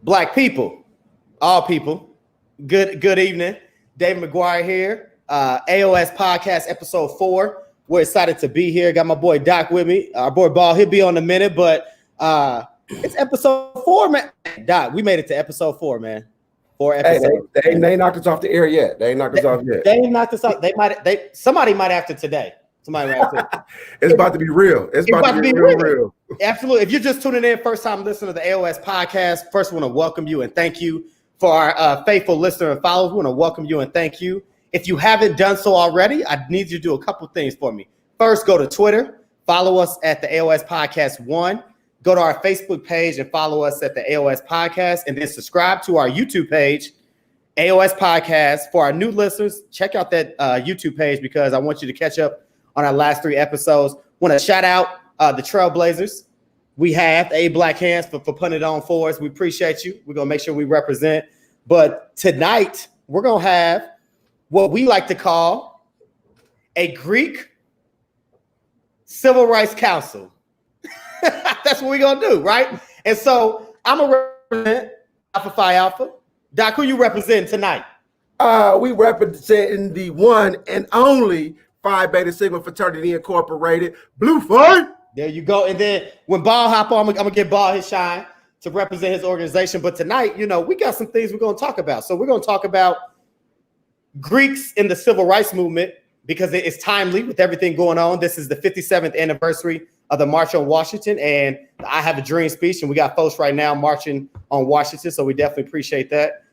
Black people, all people, good evening. David McGuire here, AOS Podcast Episode 4. We're excited to be here. Got my boy Doc with me. Our boy Ball, he'll be on in a minute, but it's Episode 4, man. Doc, we made it to Episode 4, man. 4 episodes. Hey, they ain't knocked us off the air yet. They ain't knocked us off yet. They ain't knocked us off. Somebody might have to today. Somebody might have to. It's about to be real. It's about to be real. Absolutely. If you're just tuning in, first time listening to the AOS podcast, first we want to welcome you and thank you for our faithful listener and followers. We want to welcome you and thank you. If you haven't done so already, I need you to do a couple things for me. First, go to Twitter, follow us at the AOS Podcast 1. Go to our Facebook page and follow us at the AOS Podcast, and then subscribe to our YouTube page, AOS Podcast. For our new listeners, check out that YouTube page because I want you to catch up on our last 3 episodes. Want to shout out the Trailblazers. We have A Black Hands for putting it on for us. We appreciate you. We're going to make sure we represent. But tonight, we're going to have what we like to call a Greek Civil Rights Council. That's what we're going to do, right? And so I'm going to represent Alpha Phi Alpha. Doc, who you represent tonight? We representing the one and only Phi Beta Sigma Fraternity Incorporated, Blue Phi. There you go. And then when Ball hop on, I'm going to give Ball his shine to represent his organization. But tonight, we got some things we're going to talk about. So we're going to talk about Greeks in the Civil Rights Movement because it's timely with everything going on. This is the 57th anniversary of the March on Washington, and I Have a Dream speech, and we got folks right now marching on Washington, so we definitely appreciate that.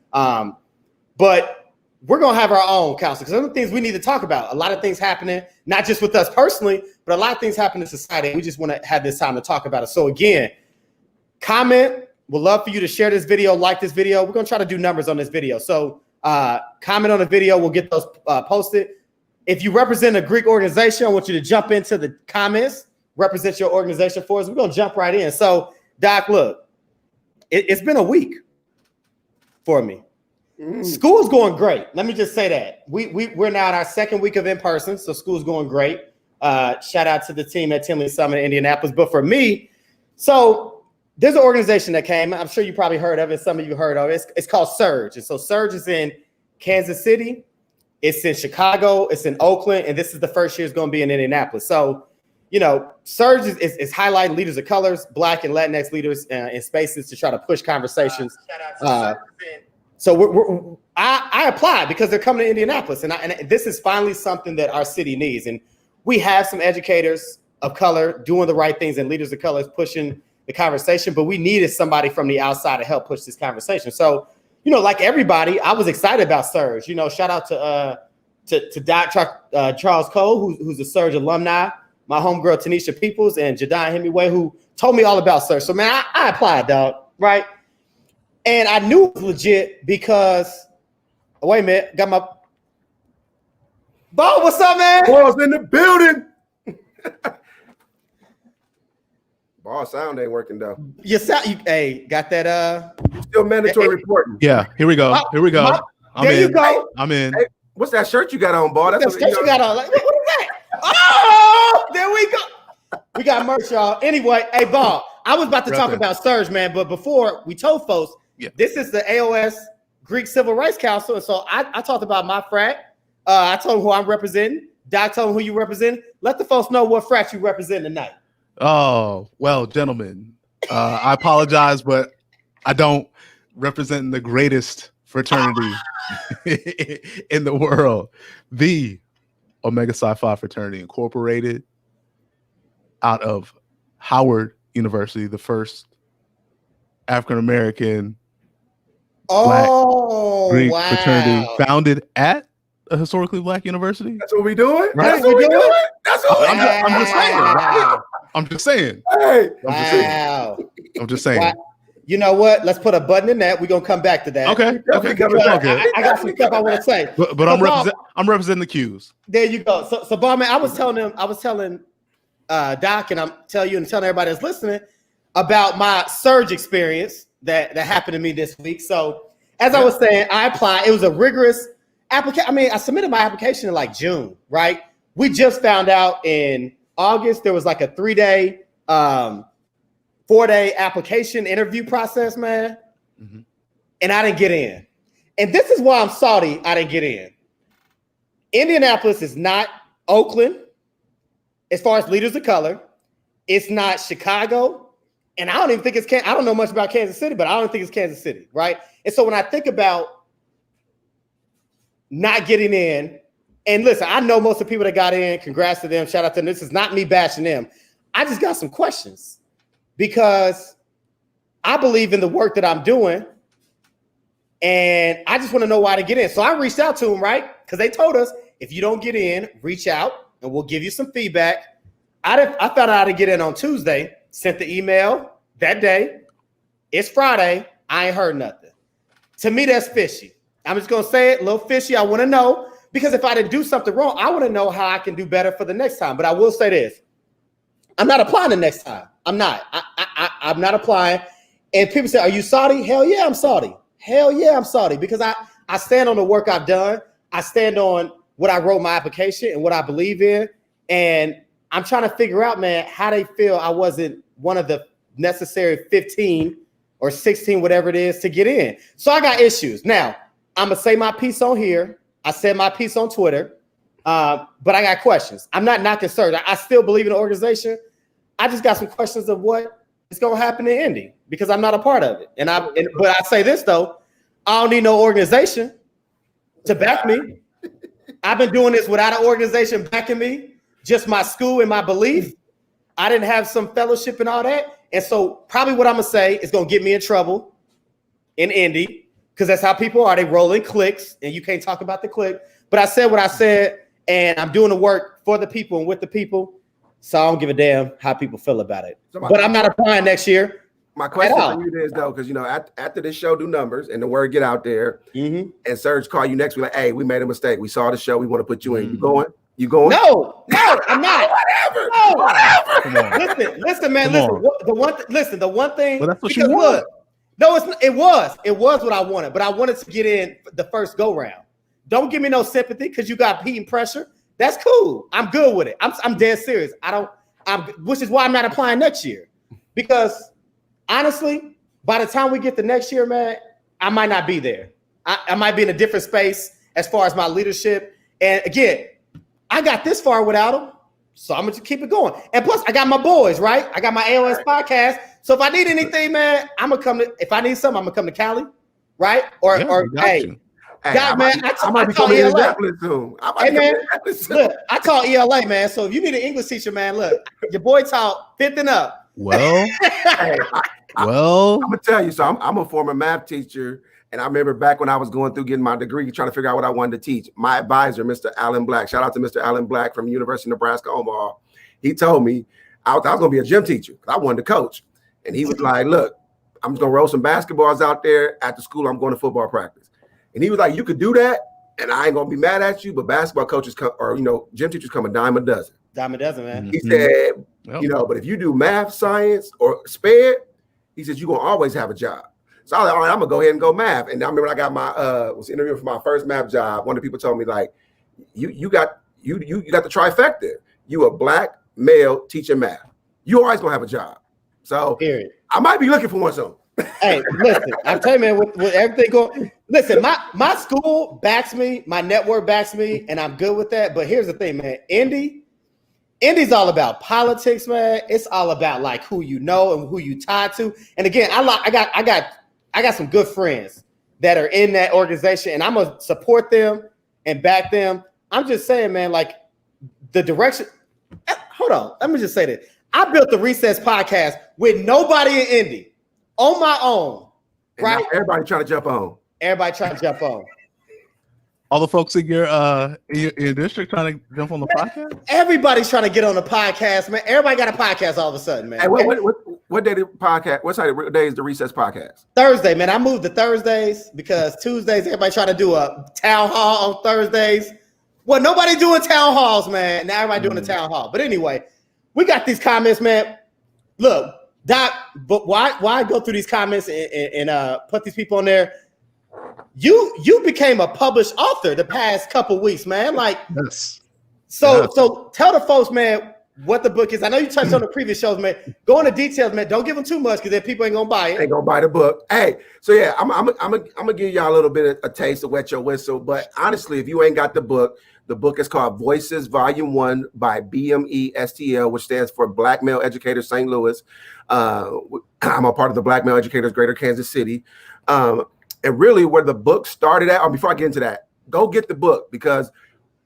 But we're going to have our own council because there are things we need to talk about. A lot of things happening, not just with us personally, but a lot of things happen in society. We just want to have this time to talk about it. So again, comment. We'd love for you to share this video, like this video. We're going to try to do numbers on this video. So comment on the video. We'll get those posted. If you represent a Greek organization, I want you to jump into the comments, represent your organization for us. We're going to jump right in. So, Doc, look, it's been a week for me. School's going great. Let me just say that. We're now in our second week of in-person, so school's going great. Shout out to the team at Tinley Summit in Indianapolis. But for me, so there's an organization that came. I'm sure you probably heard of it. Some of you heard of it. It's called Surge. And so Surge is in Kansas City. It's in Chicago. It's in Oakland. And this is the first year it's going to be in Indianapolis. So, Surge is highlighting leaders of colors, Black and Latinx leaders in spaces to try to push conversations. So I applied because they're coming to Indianapolis, and this is finally something that our city needs. And we have some educators of color doing the right things and leaders of color pushing the conversation, but we needed somebody from the outside to help push this conversation. So, like everybody, I was excited about Surge. Shout out to Doc Charles Cole, who's a Surge alumni. My homegirl, Tanisha Peoples, and Jadon Hemingway, who told me all about Surge. So, man, I applied, dog, right? And I knew it was legit because, wait a minute, got my... Bo, what's up, man? Ball's in the building. Ball sound ain't working, though. Your sound, hey, got that... Still mandatory reporting. Yeah, here we go. Here we go. You go. I'm in. Hey, what's that shirt you got on, Ball? That's what you got on. Like, what is that? Oh, there we go. We got merch, y'all. Anyway, hey, Ball, I was about to talk about Surge, man, but before we told folks, this is the AOS Greek Civil Rights Council, and so I talked about my frat. I told them who I'm representing. Doc told them who you represent. Let the folks know what frat you represent tonight. Oh, well, gentlemen, I apologize, but I don't represent the greatest fraternity in the world. The Omega Psi Phi Fraternity Incorporated out of Howard University, the first African-American Black Greek fraternity founded at a historically Black university. That's what we doing? Right? That's what we doing? That's what I'm just saying. Right? I'm just saying. Hey. I'm just saying. Wow. You know what? Let's put a button in that. We're gonna come back to that. Okay. I got some stuff I want to say. But I'm representing the Qs. There you go. So Barman, I was telling Doc, and I'm telling you and telling everybody that's listening about my Surge experience that happened to me this week. So as I was saying, I applied. It was a rigorous application. I mean, I submitted my application in like June, right? We just found out in August there was like a 3-day 4-day application interview process, man. and I didn't get in. And this is why I'm salty I didn't get in. Indianapolis is not Oakland as far as leaders of color. It's not Chicago. And I don't even think it's I don't know much about Kansas City, but I don't think it's Kansas City, right? And so when I think about not getting in, and listen, I know most of the people that got in, congrats to them, shout out to them. This is not me bashing them. I just got some questions because I believe in the work that I'm doing, and I just want to know why to get in. So I reached out to them, right? Because they told us, if you don't get in, reach out, and we'll give you some feedback. I found out how to get in on Tuesday, sent the email that day. It's Friday. I ain't heard nothing. To me, that's fishy. I'm just going to say it, a little fishy. I want to know, because if I did do something wrong, I want to know how I can do better for the next time. But I will say this. I'm not applying the next time. I'm not. I'm not applying. And people say, are you salty? Hell yeah, I'm salty. Hell yeah, I'm salty. Because I stand on the work I've done. I stand on what I wrote my application and what I believe in. And I'm trying to figure out, man, how they feel I wasn't one of the necessary 15 or 16, whatever it is, to get in. So I got issues. Now, I'm going to say my piece on here. I said my piece on Twitter. But I got questions. I'm not concerned. I still believe in the organization. I just got some questions of what is going to happen in Indy because I'm not a part of it. But I say this, though. I don't need no organization to back me. I've been doing this without an organization backing me, just my school and my belief. I didn't have some fellowship and all that. And so probably what I'm going to say is going to get me in trouble in Indy because that's how people are. They roll in cliques, and you can't talk about the clique. But I said what I said, and I'm doing the work for the people and with the people. So I don't give a damn how people feel about it. But I'm not applying next year. My question for you is, though, because, after this show do numbers and the word get out there, and Serge call you next week, like, hey, we made a mistake. We saw the show. We want to put you in. You going? You going? No, I'm not. Whatever. No. Whatever. Listen, man. Listen. The one thing. Well, that's what you want. No, it was what I wanted, but I wanted to get in the first go round. Don't give me no sympathy because you got heat and pressure. That's cool. I'm good with it. I'm dead serious. Which is why I'm not applying next year, because honestly, by the time we get to next year, man, I might not be there. I might be in a different space as far as my leadership. And again, I got this far without them, so I'm going to keep it going. And plus, I got my boys, right? I got my AOS podcast. So if I need anything, man, I'm going to come if I need something, I'm going to come to Cali, right? Or hey, God, man, I might be coming to Indianapolis soon. Hey, man, look, I taught ELA, man. So if you need an English teacher, man, look, your boy taught 5th and up. Well, I'm gonna tell you. So I'm a former math teacher, and I remember back when I was going through getting my degree, trying to figure out what I wanted to teach. My advisor, Mr. Allen Black, shout out to Mr. Allen Black from University of Nebraska, Omaha. He told me I was going to be a gym teacher because I wanted to coach, and he was like, "Look, I'm just gonna roll some basketballs out there after school. I'm going to football practice." And he was like, "You could do that, and I ain't gonna be mad at you, but basketball coaches come, or gym teachers come a dime a dozen." Dime a dozen, man. He said, but if you do math, science, or SPED, he said you're gonna always have a job. So I was like, all right, I'm gonna go ahead and go math. And I remember I got my was interviewing for my first math job. One of the people told me, like, you got the trifecta. You a black male teaching math. You always gonna have a job. So I might be looking for one soon. Hey, listen, I'm telling you, man, with everything going, listen, my school backs me, my network backs me, and I'm good with that. But here's the thing, man, Indy's all about politics, man. It's all about like who you know and who you tied to. And again, I got some good friends that are in that organization, and I'm gonna support them and back them. I'm just saying, man, like the direction. Hold on, let me just say this. I built the Recess podcast with nobody in Indy. On my own, right? And everybody trying to jump on. All the folks in your district trying to jump on the podcast. Everybody's trying to get on the podcast, man. Everybody got a podcast all of a sudden, man. Hey, what day the podcast? What day is the Recess podcast? Thursday, man. I moved to Thursdays because Tuesdays everybody trying to do a town hall on Thursdays. Well, nobody doing town halls, man. Now everybody doing a town hall. But anyway, we got these comments, man. Look. Doc, but why go through these comments and put these people on there? You became a published author the past couple weeks, man. Like, yes. So tell the folks, man, what the book is. I know you touched on the previous shows, man. Go into details, man. Don't give them too much because then people ain't gonna buy it. Ain't gonna buy the book. Hey, so yeah, I'm gonna give y'all a little bit of a taste of wet your whistle. But honestly, if you ain't got the book is called Voices Volume 1 by BMESTL, which stands for Black Male Educators St. Louis. I'm a part of the Black Male Educators Greater Kansas City. And really where the book started at, before I get into that, go get the book, because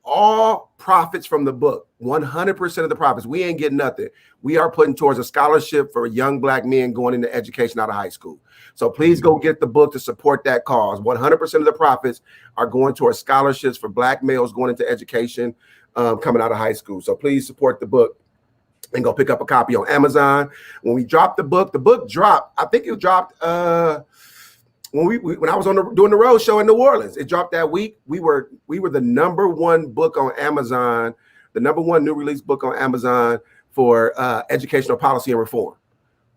all profits from the book, 100% of the profits, we ain't getting nothing. We are putting towards a scholarship for young Black men going into education out of high school. So please go get the book to support that cause. 100% of the profits are going towards scholarships for Black males going into education coming out of high school. So please support the book and go pick up a copy on Amazon. When we dropped the book dropped, I think it dropped when I was doing the road show in New Orleans. It dropped that week. We were the #1 book on Amazon, the #1 new release book on Amazon for educational policy and reform.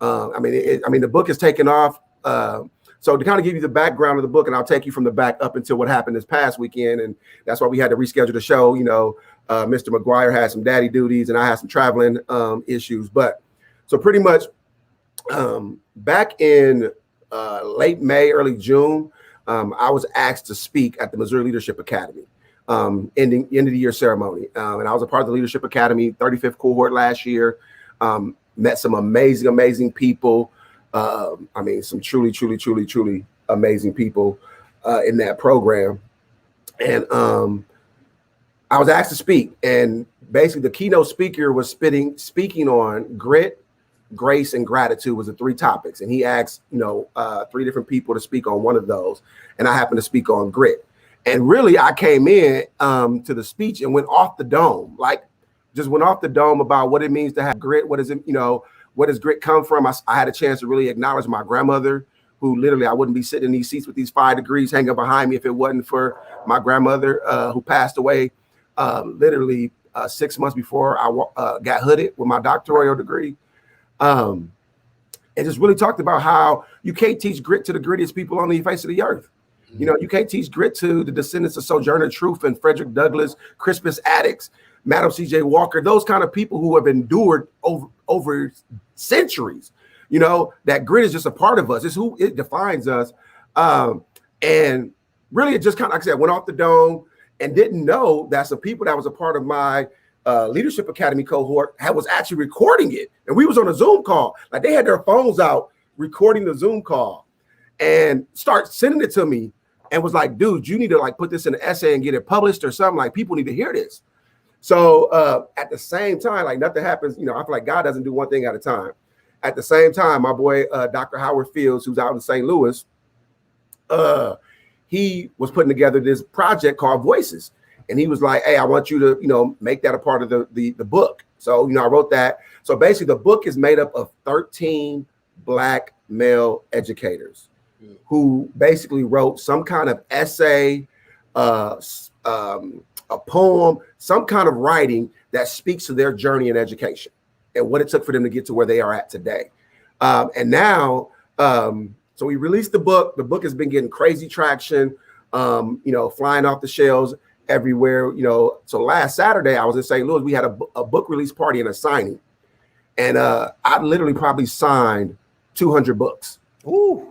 The book is taken off. So to kind of give you the background of the book, and I'll take you from the back up until what happened this past weekend, and that's why we had to reschedule the show. Mr. McGuire had some daddy duties, and I had some traveling issues. But so pretty much back in late May, early June, I was asked to speak at the Missouri Leadership Academy end of the year ceremony. And I was a part of the Leadership Academy 35th cohort last year. Met some amazing people. Some truly amazing people in that program. And I was asked to speak, and basically the keynote speaker was speaking on grit, grace, and gratitude was the 3 topics. And he asked, 3 different people to speak on one of those. And I happened to speak on grit. And really I came in to the speech and went off the dome, just went off the dome about what it means to have grit. What is it, where does grit come from? I had a chance to really acknowledge my grandmother, who literally I wouldn't be sitting in these seats with these 5 degrees hanging behind me if it wasn't for my grandmother who passed away literally 6 months before I got hooded with my doctoral degree. And just really talked about how you can't teach grit to the grittiest people on the face of the earth. You can't teach grit to the descendants of Sojourner Truth and Frederick Douglass, Crispus Attucks, Madam C.J. Walker, those kind of people who have endured over centuries. That grit is just a part of us. It's who it defines us. And really, it just kind of, like I said, went off the dome and didn't know that some people that was a part of my Leadership Academy cohort was actually recording it. And we was on a Zoom call. Like, they had their phones out recording the Zoom call and start sending it to me and was like, dude, you need to put this in an essay and get it published or something. Like, people need to hear this. So at the same time, nothing happens. I feel like God doesn't do one thing at a time. At the same time, my boy, Dr. Howard Fields, who's out in St. Louis, he was putting together this project called Voices. And he was like, hey, I want you to, make that a part of the book. So, I wrote that. So basically the book is made up of 13 Black male educators who basically wrote some kind of essay, a poem, some kind of writing that speaks to their journey in education and what it took for them to get to where they are at today. And now, so we released the book. The book has been getting crazy traction, flying off the shelves everywhere. So last Saturday, I was in St. Louis. We had a book release party and a signing. And I literally probably signed 200 books. Ooh.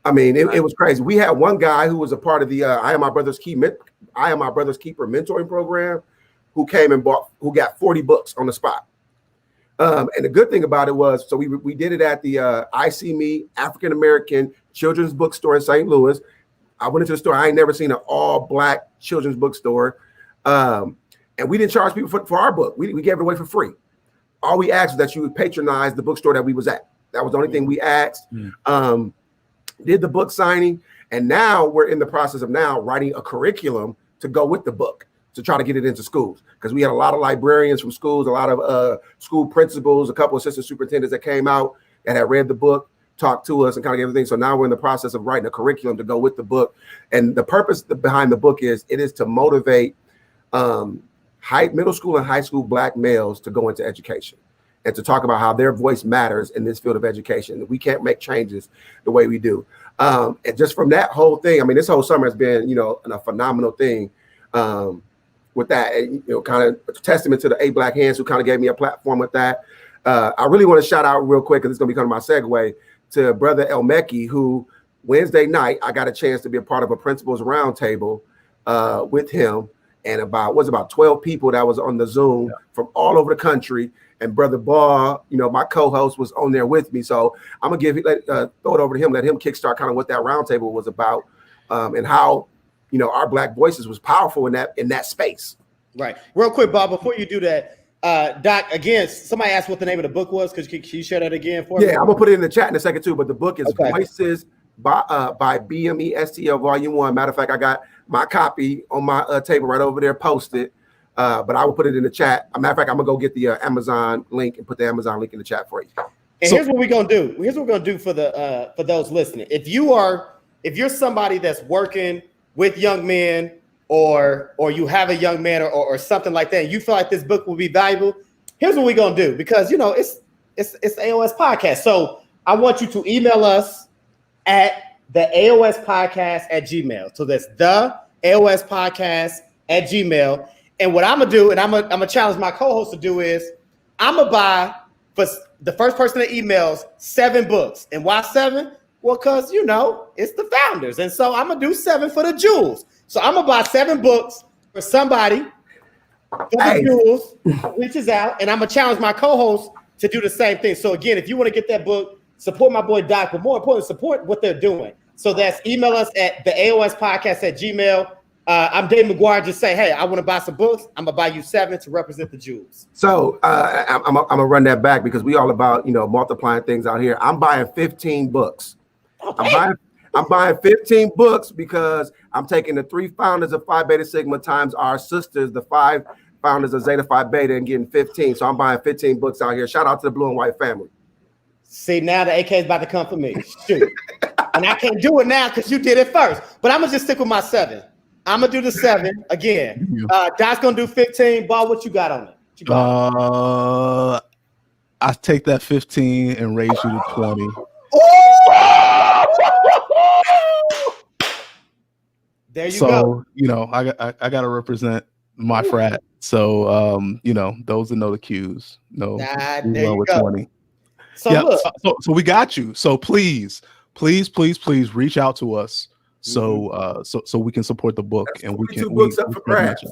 It was crazy. We had one guy who was a part of the I Am My Brother's Keeper mentoring program, who came and who got 40 books on the spot. And the good thing about it was, so we did it at the I See Me African American Children's Bookstore in St. Louis. I went into the store. I ain't never seen an all Black children's bookstore. And we didn't charge people for our book. We gave it away for free. All we asked was that you would patronize the bookstore that we was at. That was the only thing we asked. Did the book signing, and now we're in the process of writing a curriculum to go with the book to try to get it into schools, because we had a lot of librarians from schools, a lot of school principals, a couple of assistant superintendents that came out and had read the book, talked to us, and kind of everything. So now we're in the process of writing a curriculum to go with the book. And the purpose behind the book is to motivate middle school and high school Black males to go into education and to talk about how their voice matters in this field of education. We can't make changes the way we do. And just from that whole thing, this whole summer has been, a phenomenal thing. with that, you know, kind of a testament to the 8 Black Hands who kind of gave me a platform with that. I really want to shout out real quick, because it's going to become my segue, to Brother El Mekki, who Wednesday night I got a chance to be a part of a principals roundtable with him, and about 12 people that was on the Zoom from all over the country. And Brother Ball, you know, my co-host, was on there with me. So I'm gonna throw it over to him, let him kickstart kind of what that roundtable was about, and how, you know, our Black voices was powerful in that space. Right. Real quick, Bob, before you do that, Doc, again, somebody asked what the name of the book was. Can you share that again for me? Yeah, I'm gonna put it in the chat in a second too. But the book is Voices by BMESTL Volume 1. Matter of fact, I got my copy on my table right over there posted. But I will put it in the chat. As a matter of fact, I'm gonna go get the Amazon link and put the Amazon link in the chat for you. And here's what we're gonna do. Here's what we're gonna do for those listening. If you're somebody that's working with young men, or you have a young man or something like that, and you feel like this book will be valuable, here's what we're gonna do, because you know it's AOS podcast. So I want you to email us at the AOS podcast at Gmail. So that's the AOS podcast at Gmail. And what I'm gonna do, and I'm gonna challenge my co-host to do, is I'm gonna buy for the first person that emails 7 books. And why 7? Well, because you know it's the founders, and so I'm gonna do 7 for the jewels. So I'm gonna buy 7 books for somebody for the jewels reaches out, and I'm gonna challenge my co-host to do the same thing. So again, if you want to get that book, support my boy Doc, but more importantly, support what they're doing. So that's email us at the AOS podcast at Gmail. I'm Dave McGuire. Just say, hey, I want to buy some books. I'm gonna buy you 7 to represent the jewels. So I'm gonna run that back, because we all about, you know, multiplying things out here. I'm buying 15 books. Okay. I'm buying 15 books because I'm taking the 3 founders of Phi Beta Sigma times our sisters, the 5 founders of Zeta Phi Beta, and getting 15. So I'm buying 15 books out here. Shout out to the Blue and White family. See, now the AK is about to come for me. Shoot. And I can't do it now because you did it first. But I'm gonna just stick with my 7. I'm gonna do the 7 again. Doc's gonna do 15. Ball, what you got on it? I take that 15 and raise you to 20. There you go. So, you know, I gotta represent my frat. So you know, those that know the cues know there you with go. 20. So yeah, look. so we got you. So please reach out to us so we can support the book. That's and we can 2 books up for grabs.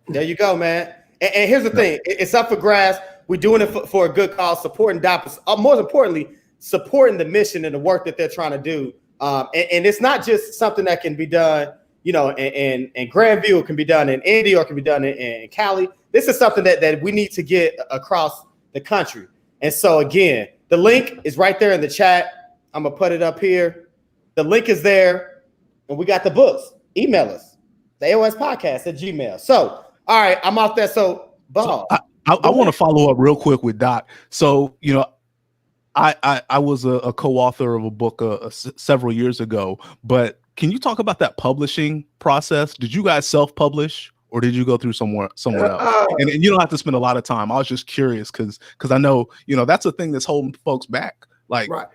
There you go, man. And here's the thing, it's up for grabs. We're doing it for a good cause, supporting doctors. Most importantly, supporting the mission and the work that they're trying to do. And it's not just something that can be done, you know, in Grandview. It can be done in Indy, or it can be done in Cali. This is something that we need to get across the country. And so again, the link is right there in the chat. I'm gonna put it up here. The link is there, and we got the books. Email us, the AOS podcast at Gmail. So, all right, I'm off there. So, Ball. So I want to follow up real quick with Doc. So, you know, I was a co-author of a book several years ago, but can you talk about that publishing process? Did you guys self-publish, or did you go through somewhere else? And you don't have to spend a lot of time. I was just curious because I know, you know, that's a thing that's holding folks back. Like, right.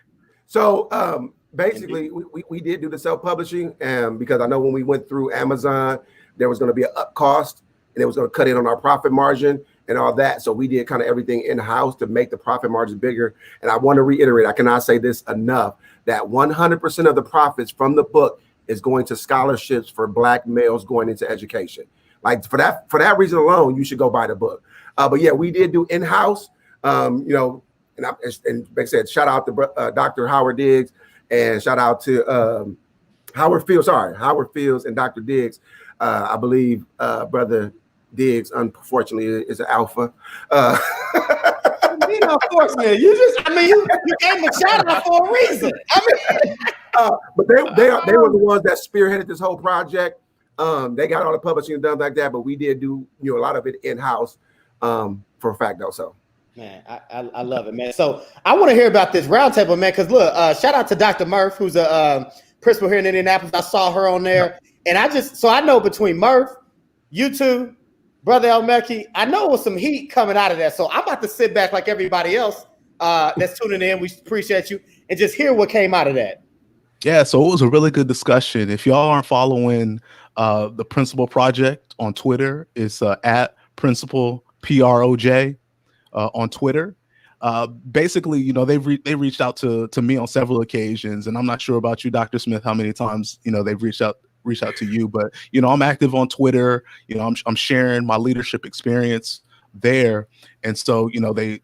So basically, we did do the self-publishing, because I know when we went through Amazon, there was going to be an up cost, and it was going to cut in on our profit margin and all that. So we did kind of everything in-house to make the profit margins bigger. And I want to reiterate, I cannot say this enough, that 100% of the profits from the book is going to scholarships for Black males going into education. Like for that reason alone, you should go buy the book. But yeah, we did do in-house, you know, and like I said, shout out to Dr. Howard Diggs, and shout out to Howard Fields and Dr. Diggs. I believe Brother Diggs, unfortunately, is an alpha. You know, unfortunately, you gave him a shout out for a reason. But they were the ones that spearheaded this whole project. They got all the publishing done like that, but we did do, you know, a lot of it in-house for a fact though. So man, I love it, man. So I want to hear about this roundtable, man, because look, shout out to Dr. Murph, who's a principal here in Indianapolis. I saw her on there, and I know between Murph, you two, Brother El Mekki, I know with some heat coming out of that. So I'm about to sit back like everybody else that's tuning in. We appreciate you, and just hear what came out of that. Yeah, so it was a really good discussion. If y'all aren't following the Principal Project on Twitter. It's at Principal PROJ on Twitter. Basically, you know, they reached out to me on several occasions, and I'm not sure about you, Dr. Smith, how many times, you know, they've reached out to you, but, you know, I'm active on Twitter. You know, I'm sharing my leadership experience there. And so, you know, they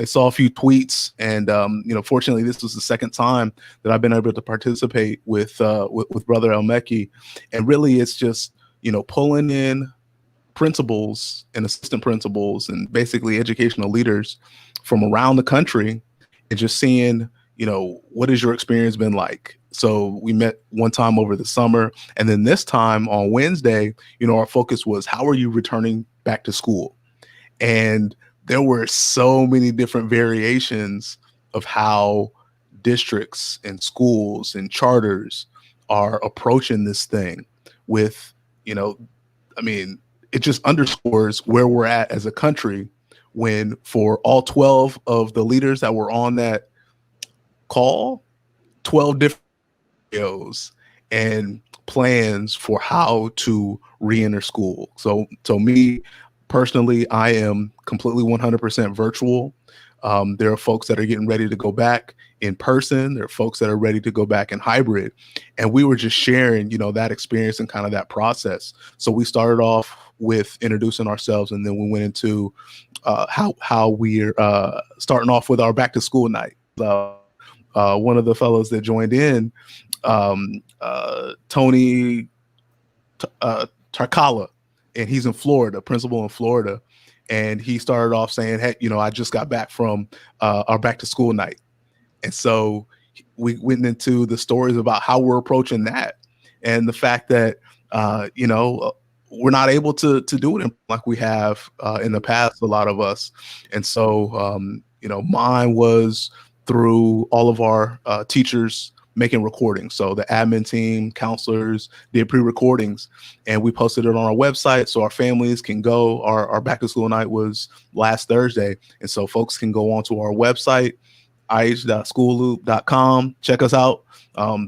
saw a few tweets, and, you know, fortunately, this was the second time that I've been able to participate with Brother Elmeki. And really, it's just, you know, pulling in principals and assistant principals and basically educational leaders from around the country, and just seeing, you know, what has your experience been like? So we met one time over the summer, and then this time on Wednesday, you know, our focus was, how are you returning back to school? And there were so many different variations of how districts and schools and charters are approaching this thing with, you know, I mean, it just underscores where we're at as a country when, for all 12 of the leaders that were on that call, 12 different videos and plans for how to re-enter school. So me personally, I am completely 100% virtual. There are folks that are getting ready to go back in person. There are folks that are ready to go back in hybrid. And we were just sharing, you know, that experience and kind of that process. So we started off with introducing ourselves, and then we went into how we're starting off with our back to school night. One of the fellows that joined in, Tony Tarkala, and he's in Florida, principal in Florida. And he started off saying, hey, you know, I just got back from our back to school night. And so we went into the stories about how we're approaching that, and the fact that, you know, we're not able to do it like we have in the past, a lot of us. And so, you know, mine was through all of our teachers making recordings. So the admin team, counselors did pre-recordings, and we posted it on our website so our families can go. Our back to school night was last Thursday. And so folks can go onto our website, ih.schoolloop.com, check us out.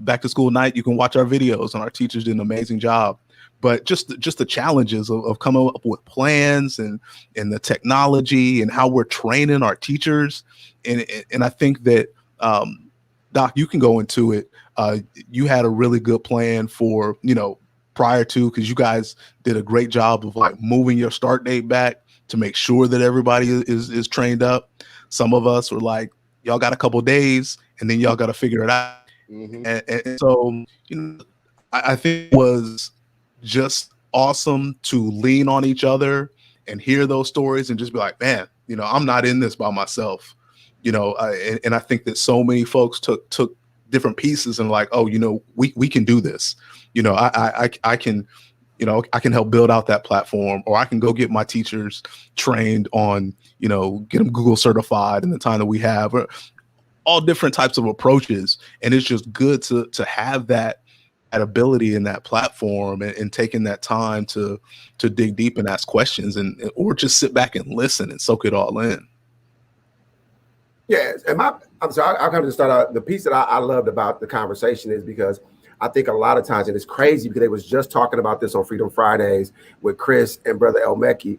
Back to school night, you can watch our videos, and our teachers did an amazing job. But just the challenges of coming up with plans and the technology and how we're training our teachers. And I think that, Doc, you can go into it. You had a really good plan for, you know, prior to, because you guys did a great job of like moving your start date back to make sure that everybody is trained up. Some of us were like, y'all got a couple days, and then y'all got to figure it out. Mm-hmm. And so, you know, I think it was just awesome to lean on each other and hear those stories and just be like, man, you know, I'm not in this by myself. You know, and I think that so many folks took different pieces and like, oh, you know, we can do this. You know, I can, you know, I can help build out that platform, or I can go get my teachers trained on, you know, get them Google certified in the time that we have, or all different types of approaches. And it's just good to have that ability in that platform, and taking that time to dig deep and ask questions, and or just sit back and listen and soak it all in. Yeah, and I'm sorry, I kind of start out. The piece that I loved about the conversation is because I think a lot of times, and it's crazy because they was just talking about this on Freedom Fridays with Chris and Brother Elmeki,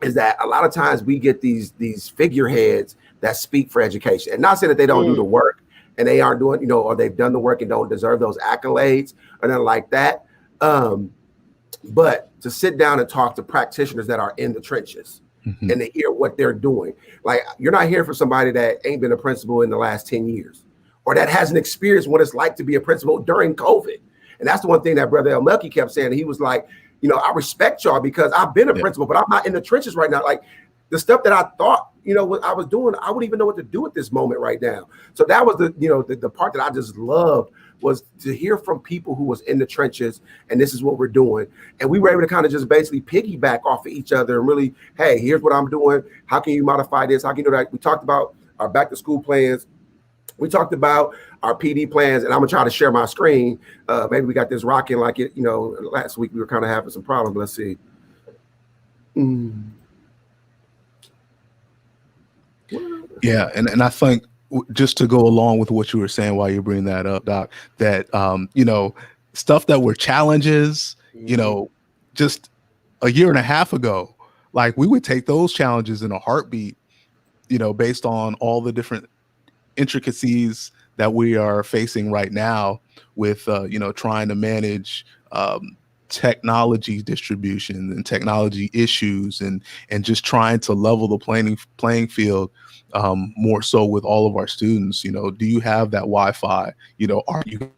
is that a lot of times we get these figureheads that speak for education, and not saying that they don't do the work and they aren't doing, you know, or they've done the work and don't deserve those accolades or nothing like that. But to sit down and talk to practitioners that are in the trenches. Mm-hmm. And to hear what they're doing. Like, you're not hearing from somebody that ain't been a principal in the last 10 years, or that hasn't experienced what it's like to be a principal during COVID. And that's the one thing that Brother Elmeki kept saying. He was like, you know, I respect y'all because I've been a principal, but I'm not in the trenches right now. Like, the stuff that I thought, you know, what I was doing, I wouldn't even know what to do at this moment right now. So that was the, you know, the part that I just loved, was to hear from people who was in the trenches, and this is what we're doing. And we were able to kind of just basically piggyback off of each other and really, hey, here's what I'm doing. How can you modify this? How can you do that? We talked about our back to school plans. We talked about our PD plans, and I'm gonna try to share my screen. Maybe we got this rocking like it, you know, last week we were kind of having some problems. Let's see. Yeah, and I think, just to go along with what you were saying while you're bringing that up, Doc, that, you know, stuff that were challenges, you know, just a year and a half ago, like we would take those challenges in a heartbeat, you know, based on all the different intricacies that we are facing right now with, you know, trying to manage technology distribution and technology issues, and just trying to level the playing field more so with all of our students. You know, do you have that Wi-Fi? You know, are you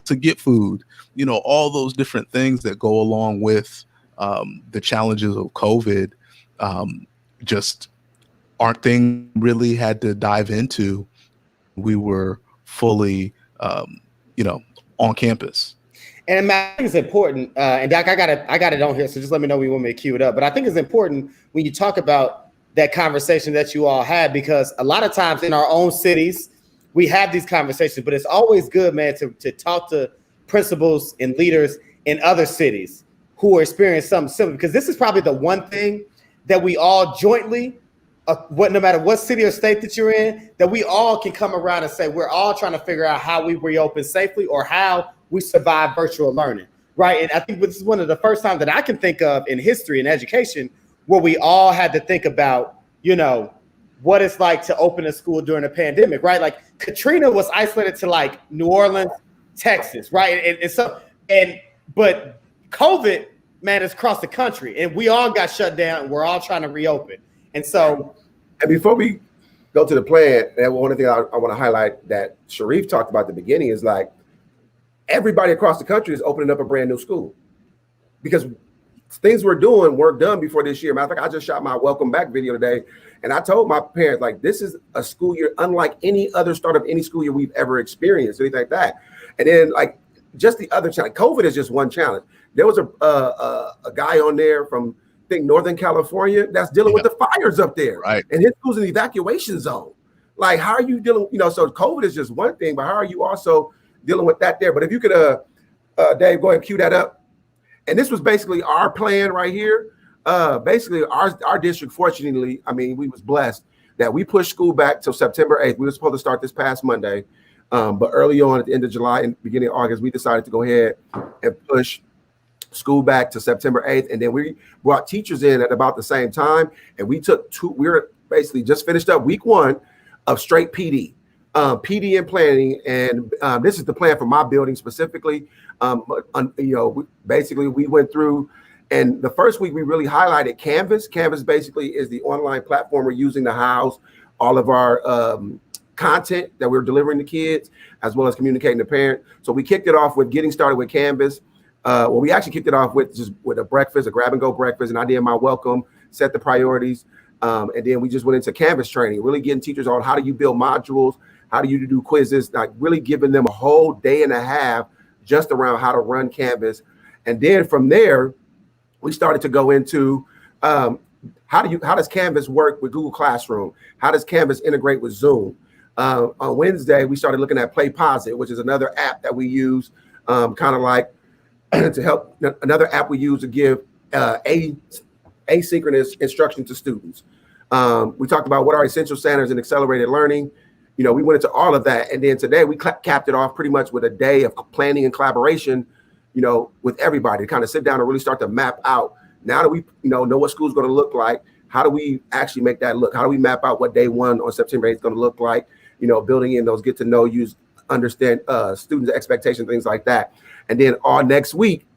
to get food? You know, all those different things that go along with the challenges of COVID just aren't things really had to dive into. We were fully, you know, on campus. And I think it's important, and Doc, I got it on here, so just let me know when you want me to cue it up. But I think it's important when you talk about that conversation that you all had, because a lot of times in our own cities, we have these conversations, but it's always good, man, to talk to principals and leaders in other cities who are experiencing something similar, because this is probably the one thing that we all jointly, no matter what city or state that you're in, that we all can come around and say we're all trying to figure out how we reopen safely or how we survive virtual learning, right? And I think this is one of the first times that I can think of in history and education where we all had to think about, you know, what it's like to open a school during a pandemic, right? Like Katrina was isolated to like New Orleans, Texas, right? But COVID, man, it's across the country, and we all got shut down, and we're all trying to reopen. And so, and before we go to the plan, and one thing I want to highlight that Sharif talked about at the beginning is like everybody across the country is opening up a brand new school because things we're doing weren't done before this year. Matter of fact, I just shot my welcome back video today, and I told my parents, like, this is a school year unlike any other start of any school year we've ever experienced, anything like that. And then, like, just the other challenge, COVID is just one challenge. There was a guy on there from, I think, Northern California that's dealing with the fires up there, right? And his school's an evacuation zone. Like, how are you dealing? You know, so COVID is just one thing, but how are you also dealing with that there? But if you could, Dave, go ahead and cue that up. And this was basically our plan right here. Basically, our district, fortunately, I mean, we was blessed that we pushed school back till September 8th. We were supposed to start this past Monday, but early on at the end of July and beginning of August, we decided to go ahead and push school back to September 8th. And then we brought teachers in at about the same time. And we were basically just finished up week 1 of straight PD. PD and planning, and this is the plan for my building specifically. Basically we went through, and the first week we really highlighted Canvas. Canvas basically is the online platform we're using to house all of our content that we're delivering to kids, as well as communicating to parents. So we kicked it off with getting started with Canvas. We actually kicked it off with a breakfast, a grab and go breakfast, and I did my welcome, set the priorities, and then we just went into Canvas training, really getting teachers on how do you build modules, how do you do quizzes, like really giving them a whole day and a half just around how to run Canvas. And then from there, we started to go into how does Canvas work with Google Classroom? How does Canvas integrate with Zoom? On Wednesday, we started looking at PlayPosit, which is another app that we use, kind of like to help, another app we use to give asynchronous instruction to students. We talked about what are essential standards in accelerated learning. You know, we went into all of that. And then today we capped it off pretty much with a day of planning and collaboration, you know, with everybody to kind of sit down and really start to map out. Now that we, know what school's going to look like, how do we actually make that look? How do we map out what day 1 on September 8th is going to look like? You know, building in those get to know you, understand students' expectations, things like that. And then all next week,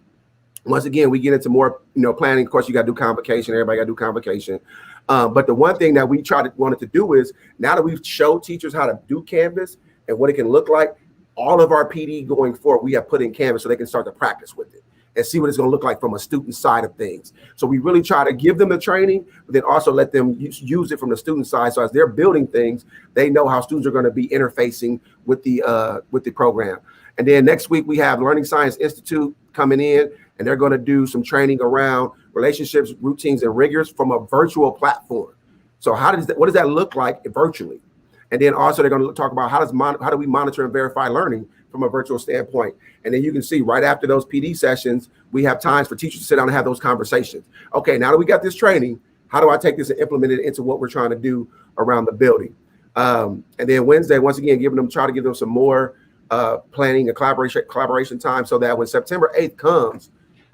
once again, we get into more, planning. Of course, you got to do convocation. Everybody got to do convocation. But the one thing that we wanted to do is, now that we've showed teachers how to do Canvas and what it can look like, all of our PD going forward, we have put in Canvas so they can start to practice with it and see what it's going to look like from a student side of things. So we really try to give them the training, but then also let them use it from the student side. So as they're building things, they know how students are going to be interfacing with the program. And then next week we have Learning Science Institute coming in, and they're going to do some training around relationships, routines, and rigors from a virtual platform. So what does that look like virtually? And then also they're going to talk about how do we monitor and verify learning from a virtual standpoint. And then you can see right after those PD sessions, we have times for teachers to sit down and have those conversations. Okay, now that we got this training, how do I take this and implement it into what we're trying to do around the building? And then Wednesday, once again, try to give them some more planning a collaboration time so that when September 8th comes,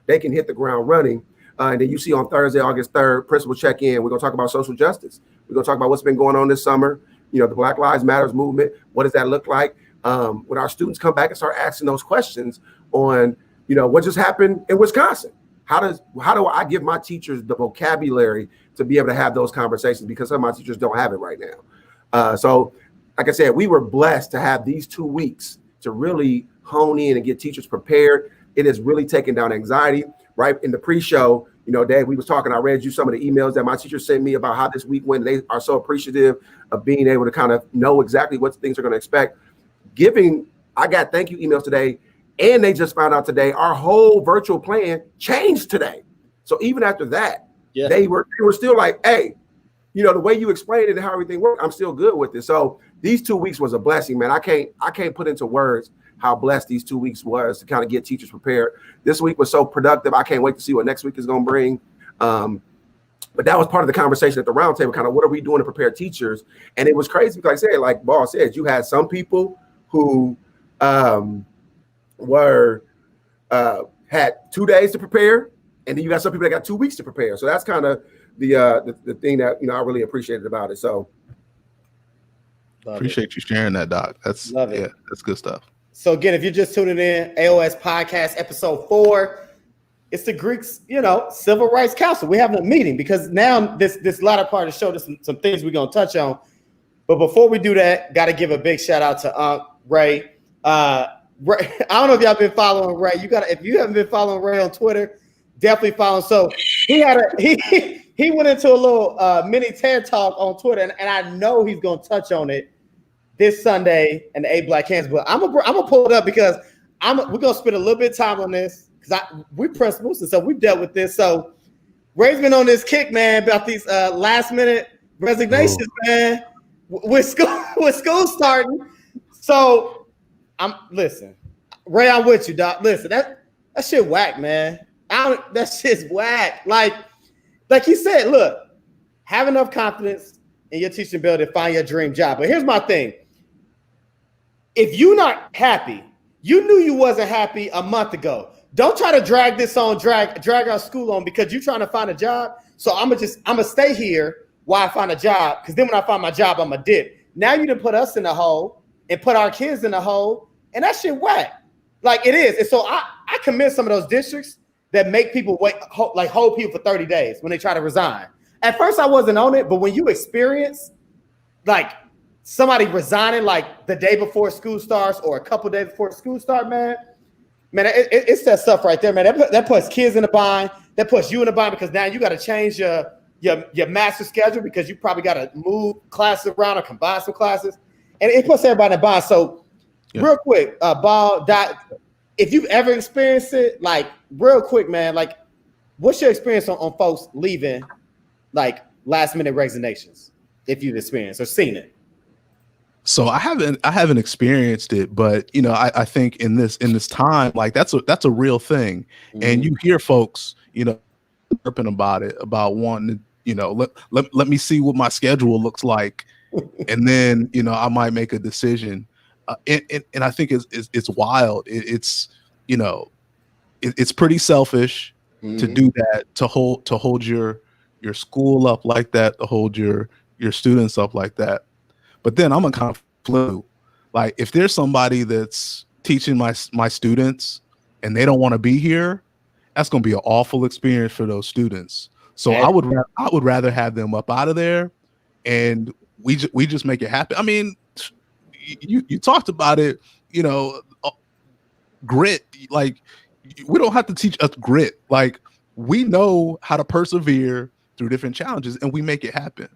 they can hit the ground running. And then you see on Thursday, August 3rd, principal check-in. We're going to talk about social justice. We're going to talk about what's been going on this summer. You know, the Black Lives Matters movement. What does that look like? When our students come back and start asking those questions on, you know, what just happened in Wisconsin? How do I give my teachers the vocabulary to be able to have those conversations? Because some of my teachers don't have it right now. So, like I said, we were blessed to have these 2 weeks to really hone in and get teachers prepared. It has really taken down anxiety. Right in the pre-show, you know, Dave, we was talking. I read you some of the emails that my teachers sent me about how this week went. They are so appreciative of being able to kind of know exactly what things are going to expect. I got thank you emails today, and they just found out today our whole virtual plan changed today. So even after that, they were still like, hey, you know, the way you explained it and how everything worked, I'm still good with it. So these 2 weeks was a blessing, man. I can't put into words how blessed these 2 weeks was to kind of get teachers prepared. This week was so productive. I can't wait to see what next week is going to bring. But that was part of the conversation at the roundtable, kind of what are we doing to prepare teachers? And it was crazy because I said, like Ball said, you had some people who had 2 days to prepare, and then you got some people that got 2 weeks to prepare. So that's kind of the thing that, you know, I really appreciated about it. So appreciate you sharing that, Doc. That's good stuff. So again, if you're just tuning in, AOS Podcast, episode 4, it's the Greeks, you know, Civil Rights Council. We're having a meeting because now this latter part of the show, there's some things we're going to touch on. But before we do that, got to give a big shout out to Ray. Ray. I don't know if y'all been following Ray. If you haven't been following Ray on Twitter, definitely follow him. So he went into a little mini TED talk on Twitter, and I know he's going to touch on it this Sunday and the 8 Black Hands. But I'm gonna pull it up because we're gonna spend a little bit of time on this because we press Moose, so we've dealt with this. So Ray's been on this kick, man, about these last minute resignations, man, with school starting. So listen, Ray, I'm with you, Doc. Listen, that shit whack, man. That shit's whack. Like he said, look, have enough confidence in your teaching ability to find your dream job. But here's my thing. If you're not happy, you knew you wasn't happy a month ago. Don't try to drag this on, drag our school on because you're trying to find a job. So I'm gonna stay here while I find a job. Because then when I find my job, I'm a dip. Now you done put us in the hole and put our kids in the hole, and that shit whack. Like it is. And so I commend some of those districts that make people hold people for 30 days when they try to resign. At first I wasn't on it, but when you experience like somebody resigning like the day before school starts or a couple days before school start, man, it's that stuff right there, man. That puts kids in a bind. That puts you in a bind because now you got to change your master schedule because you probably got to move classes around or combine some classes, and it puts everybody in a bind. So, real quick, Ball, Doc, if you've ever experienced it, like real quick, man, like what's your experience on folks leaving, like last minute resignations, if you've experienced or seen it? So I haven't experienced it, but you know, I think in this time, like that's a real thing. Mm-hmm. And you hear folks, you know, chirping about it, about wanting to, you know, let me see what my schedule looks like. And then, you know, I might make a decision. And I think it's wild. It's, you know, it's pretty selfish to do that, to hold your school up like that, to hold your students up like that. But then I'm a kind of flu. Like if there's somebody that's teaching my students and they don't want to be here, that's going to be an awful experience for those students. So I would rather have them up out of there, and we just make it happen. I mean, you talked about it, you know, grit. Like we don't have to teach us grit. Like we know how to persevere through different challenges, and we make it happen.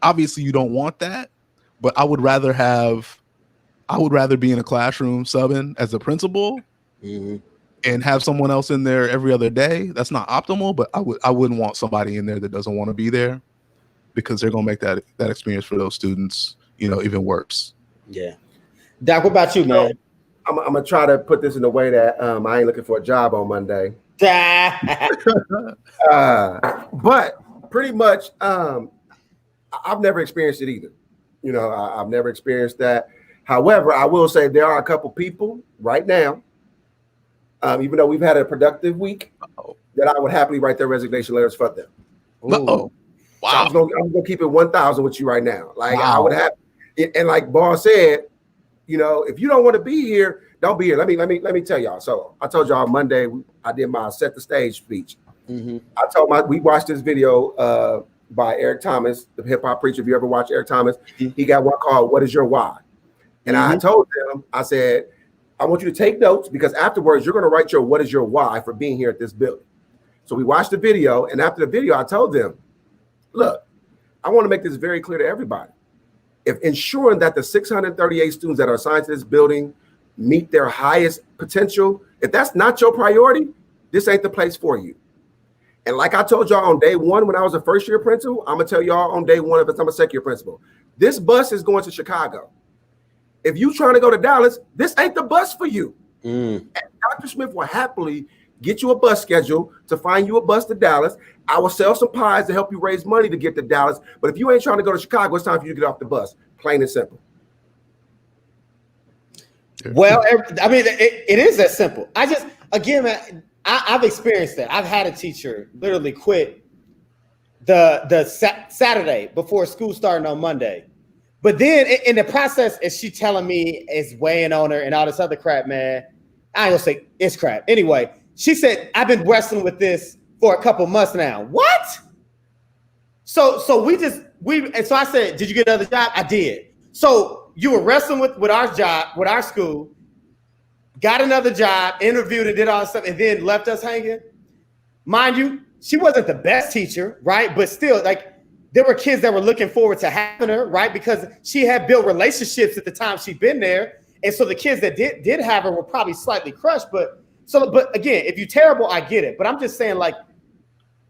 Obviously, you don't want that. But I would rather be in a classroom subbing as a principal and have someone else in there every other day. That's not optimal, but I wouldn't want somebody in there that doesn't want to be there because they're gonna make that experience for those students, you know, even worse. Yeah. Doc, what about you, man? I'm gonna try to put this in a way that I ain't looking for a job on Monday. But pretty much I've never experienced it either. You know, I've never experienced that. However, I will say there are a couple people right now, even though we've had a productive week, that I would happily write their resignation letters for them. Uh-oh. Wow. So I'm gonna keep it 1,000 with you right now. Like wow. I would have, and like Boss said, you know, if you don't want to be here, don't be here. Let me tell y'all. So I told y'all Monday I did my set the stage speech. We watched this video by Eric Thomas, the hip hop preacher. If you ever watch Eric Thomas, he got one called "What Is Your Why?" And I told them, I said, I want you to take notes because afterwards you're going to write your "What is your why" for being here at this building. So we watched the video, and after the video, I told them, look, I want to make this very clear to everybody. If ensuring that the 638 students that are assigned to this building meet their highest potential, if that's not your priority, this ain't the place for you. And like I told y'all on day one, when I was a first year principal, I'm gonna tell y'all on day one if I'm a second year principal, this bus is going to Chicago. If you trying to go to Dallas, this ain't the bus for you. And Dr. Smith will happily get you a bus schedule to find you a bus to Dallas. I will sell some pies to help you raise money to get to Dallas. But if you ain't trying to go to Chicago, it's time for you to get off the bus. Plain and simple. Well, I mean, it is that simple. Again, man, I've experienced that. I've had a teacher literally quit the Saturday before school starting on Monday. But then in the process, is she telling me it's weighing on her and all this other crap, man? I ain't gonna say it's crap. Anyway, she said, I've been wrestling with this for a couple months now. What? So so I said, did you get another job? I did. So you were wrestling with our job, with our school, got another job, interviewed and did all this stuff, and then left us hanging. Mind you, she wasn't the best teacher, right? But still, like, there were kids that were looking forward to having her, right? Because she had built relationships at the time she'd been there. And so the kids that did have her were probably slightly crushed. But again, if you're terrible, I get it. But I'm just saying, like,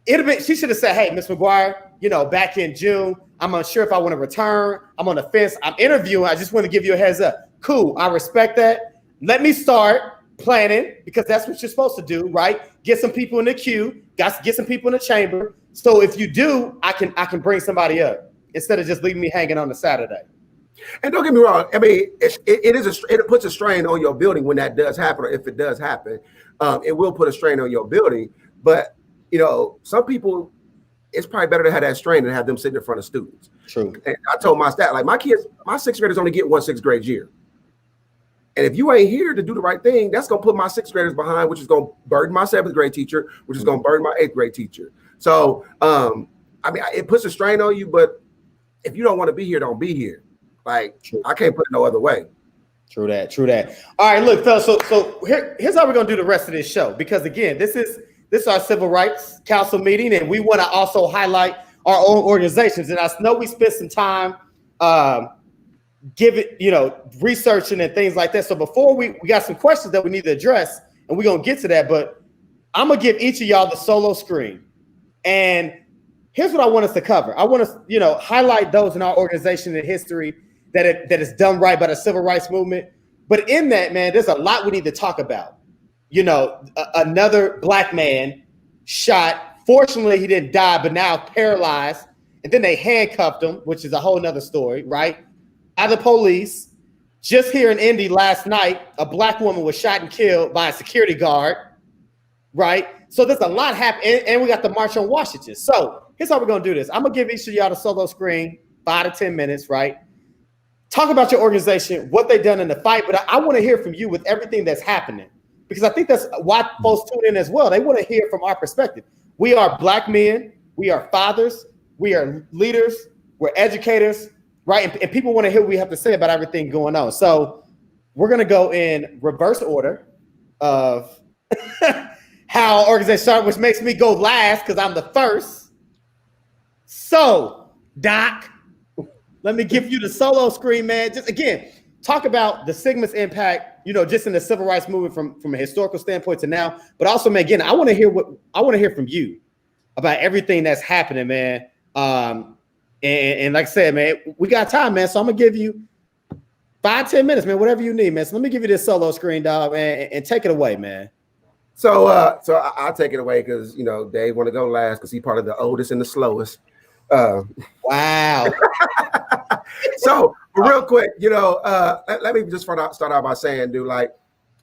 she should have said, hey, Ms. McGuire, you know, back in June, I'm unsure if I want to return. I'm on the fence. I'm interviewing. I just want to give you a heads up. Cool. I respect that. Let me start planning because that's what you're supposed to do, right? Get some people in the queue. Get some people in the chamber. So if you do, I can bring somebody up instead of just leaving me hanging on the Saturday. And don't get me wrong. I mean, it puts a strain on your building when that does happen, or if it does happen, it will put a strain on your building. But you know, some people, it's probably better to have that strain than have them sitting in front of students. True. And I told my staff, like, my kids, my sixth graders only get one sixth grade year. And if you ain't here to do the right thing, that's going to put my sixth graders behind, which is going to burden my seventh grade teacher, which is going to burden my eighth grade teacher. So, I mean, it puts a strain on you, but if you don't want to be here, don't be here. Like, true. I can't put it no other way. True that. All right, look, fellas, so here's how we're going to do the rest of this show. Because, again, this is our Civil Rights Council meeting, and we want to also highlight our own organizations. And I know we spent some time researching and things like that. So before we got some questions that we need to address, and we're going to get to that, but I'm going to give each of y'all the solo screen. And here's what I want us to cover. I want us, highlight those in our organization and history that is done right by the Civil Rights Movement. But in that, man, there's a lot we need to talk about. Another black man shot. Fortunately, he didn't die, but now paralyzed. And then they handcuffed him, which is a whole nother story, right? By the police. Just here in Indy last night, a black woman was shot and killed by a security guard, right? So there's a lot happening, and we got the March on Washington. So here's how we're going to do this. I'm going to give each of y'all the solo screen, 5 to 10 minutes, right? Talk about your organization, what they've done in the fight, but I want to hear from you with everything that's happening, because I think that's why folks tune in as well. They want to hear from our perspective. We are black men. We are fathers. We are leaders. We're educators, right? And people want to hear what we have to say about everything going on. So we're going to go in reverse order of how our organization started, which makes me go last because I'm the first. So, Doc, let me give you the solo screen, man. Just again, talk about the Sigma's impact, just in the civil rights movement from a historical standpoint to now. But also, man, again, I want to hear from you about everything that's happening, man. And like I said, man, we got time, man. So I'm gonna give you 5-10 minutes, man, whatever you need, man. So let me give you this solo screen, dog, man, and take it away, man. So I'll take it away because Dave want to go last because he's part of the oldest and the slowest. Wow. So real quick, let me just start out by saying, dude, like,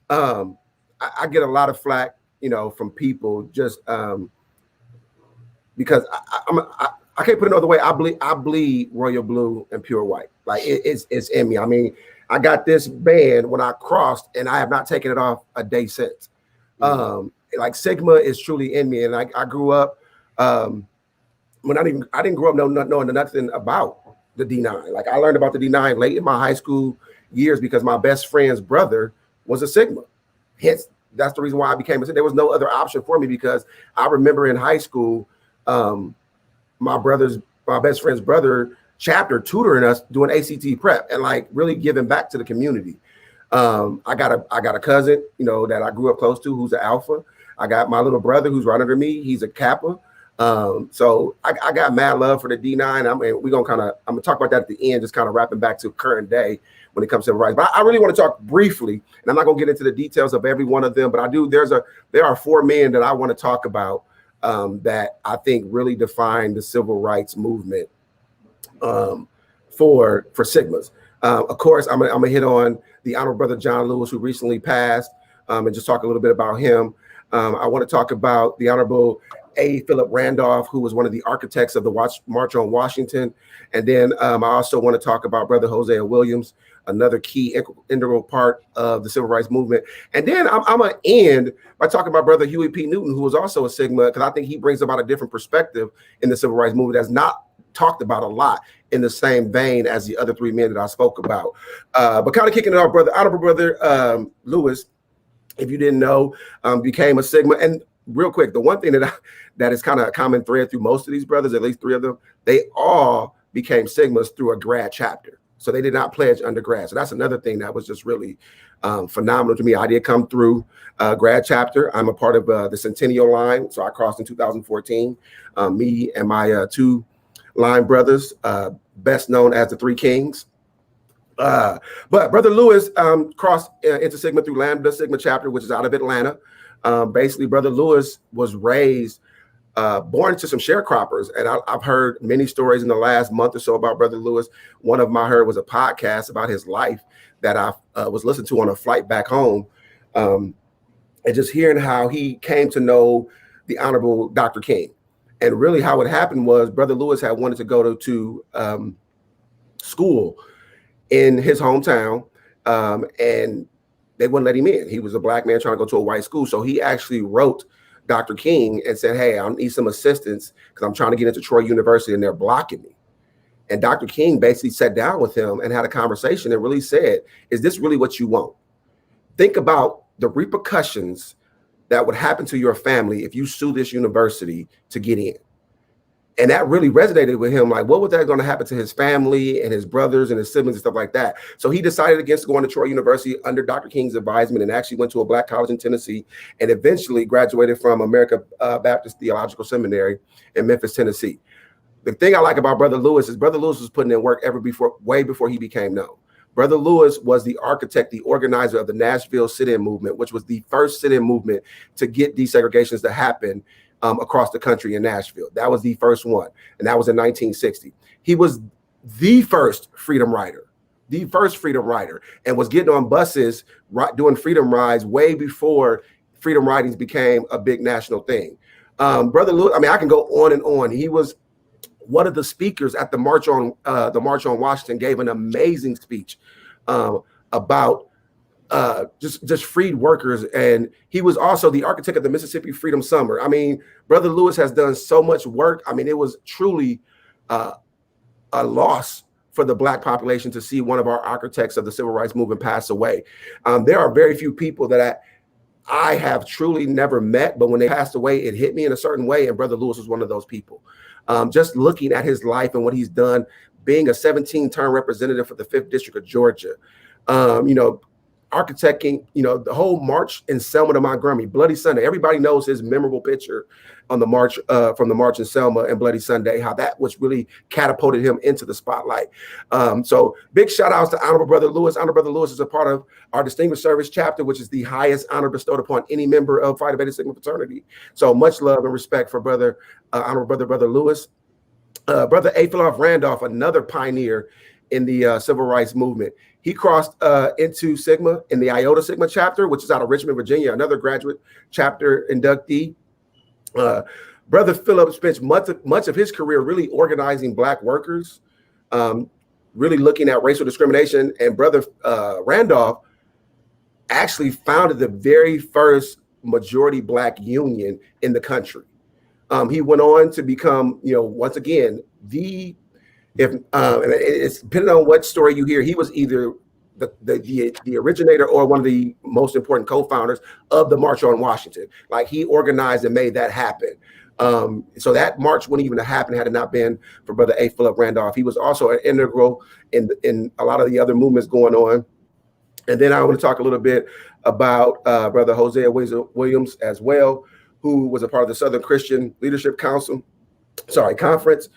I get a lot of flack, from people just because I can't put it another way. I bleed royal blue and pure white. Like it's in me. I mean, I got this band when I crossed, and I have not taken it off a day since. Like Sigma is truly in me, and I grew up when I didn't grow up knowing nothing about the D9. Like I learned about the D9 late in my high school years because my best friend's brother was a Sigma. Hence, that's the reason why I became a Sigma. There was no other option for me because I remember in high school, my best friend's brother chapter tutoring us doing ACT prep and like really giving back to the community. I got a cousin, that I grew up close to who's an Alpha. I got my little brother who's right under me. He's a Kappa. So I got mad love for the D9. I'm gonna talk about that at the end, just kind of wrapping back to current day when it comes to civil rights. But I really want to talk briefly, and I'm not gonna get into the details of every one of them, but there are 4 men that I want to talk about that I think really define the civil rights movement for Sigmas. Of course, I'm gonna hit on the Honorable Brother John Lewis, who recently passed, and just talk a little bit about him. I want to talk about the Honorable A. Philip Randolph, who was one of the architects of the March on Washington. And then I also want to talk about Brother Hosea Williams, another key integral part of the civil rights movement. And then I'm going to end by talking about Brother Huey P. Newton, who was also a Sigma, because I think he brings about a different perspective in the civil rights movement that's not talked about a lot in the same vein as the other 3 men that I spoke about. But kind of kicking it off, Honorable Brother Lewis, if you didn't know, became a Sigma. And real quick, the one thing that is kind of a common thread through most of these brothers, at least 3 of them, they all became Sigmas through a grad chapter. So they did not pledge undergrad. So that's another thing that was just really phenomenal to me. I did come through grad chapter. I'm a part of the Centennial line. So I crossed in 2014. Me and my 2 line brothers, best known as the 3 Kings. But Brother Lewis crossed into Sigma through Lambda Sigma chapter, which is out of Atlanta. Basically, Brother Lewis was raised, born to some sharecroppers. And I've heard many stories in the last month or so about Brother Lewis. One of them I heard was a podcast about his life that I was listening to on a flight back home. And just hearing how he came to know the Honorable Dr. King. And really how it happened was Brother Lewis had wanted to go to school in his hometown, and they wouldn't let him in. He was a black man trying to go to a white school. So he actually wrote Dr. King and said, hey, I need some assistance because I'm trying to get into Troy University and they're blocking me. And Dr. King basically sat down with him and had a conversation and really said, is this really what you want? Think about the repercussions that would happen to your family if you sue this university to get in. And that really resonated with him. Like, what was that going to happen to his family and his brothers and his siblings and stuff like that? So he decided against going to Troy University under Dr. King's advisement and actually went to a black college in Tennessee and eventually graduated from America Baptist Theological Seminary in Memphis, Tennessee. The thing I like about Brother Lewis is Brother Lewis was putting in work way before he became known. Brother Lewis was the architect, the organizer of the Nashville sit-in movement, which was the first sit-in movement to get desegregations to happen across the country in Nashville. That was the first one, and that was in 1960. He was the first freedom rider, and was getting on buses, doing freedom rides way before freedom ridings became a big national thing. Brother Lewis, I mean, I can go on and on. He was one of the speakers at the March on Washington, gave an amazing speech about just freed workers, and he was also the architect of the Mississippi Freedom Summer. I mean, Brother Lewis has done so much work. I mean, it was truly a loss for the Black population to see one of our architects of the civil rights movement pass away. There are very few people that I have truly never met, but when they passed away, it hit me in a certain way, and Brother Lewis was one of those people. Just looking at his life and what he's done, being a 17-term representative for the 5th District of Georgia, architecting, the whole march in Selma to Montgomery, Bloody Sunday. Everybody knows his memorable picture on the march from the march in Selma and Bloody Sunday, how that was really catapulted him into the spotlight. So big shout outs to Honorable Brother Lewis. Honorable Brother Lewis is a part of our Distinguished Service Chapter, which is the highest honor bestowed upon any member of Phi Beta Sigma fraternity. So much love and respect for Honorable Brother Lewis. Brother A. Philip Randolph, another pioneer in the civil rights movement. He crossed into Sigma in the Iota Sigma chapter, which is out of Richmond, Virginia, another graduate chapter inductee. Brother Philip spent much of his career really organizing Black workers, really looking at racial discrimination. And Brother Randolph actually founded the very first majority Black union in the country. He went on to become, once again, it's depending on what story you hear, he was either the originator or one of the most important co-founders of the March on Washington. Like, he organized and made that happen. So that march wouldn't even have happened had it not been for Brother A. Philip Randolph. He was also an integral in a lot of the other movements going on. And then I want to talk a little bit about Brother Hosea Williams as well, who was a part of the Southern Christian Leadership Conference,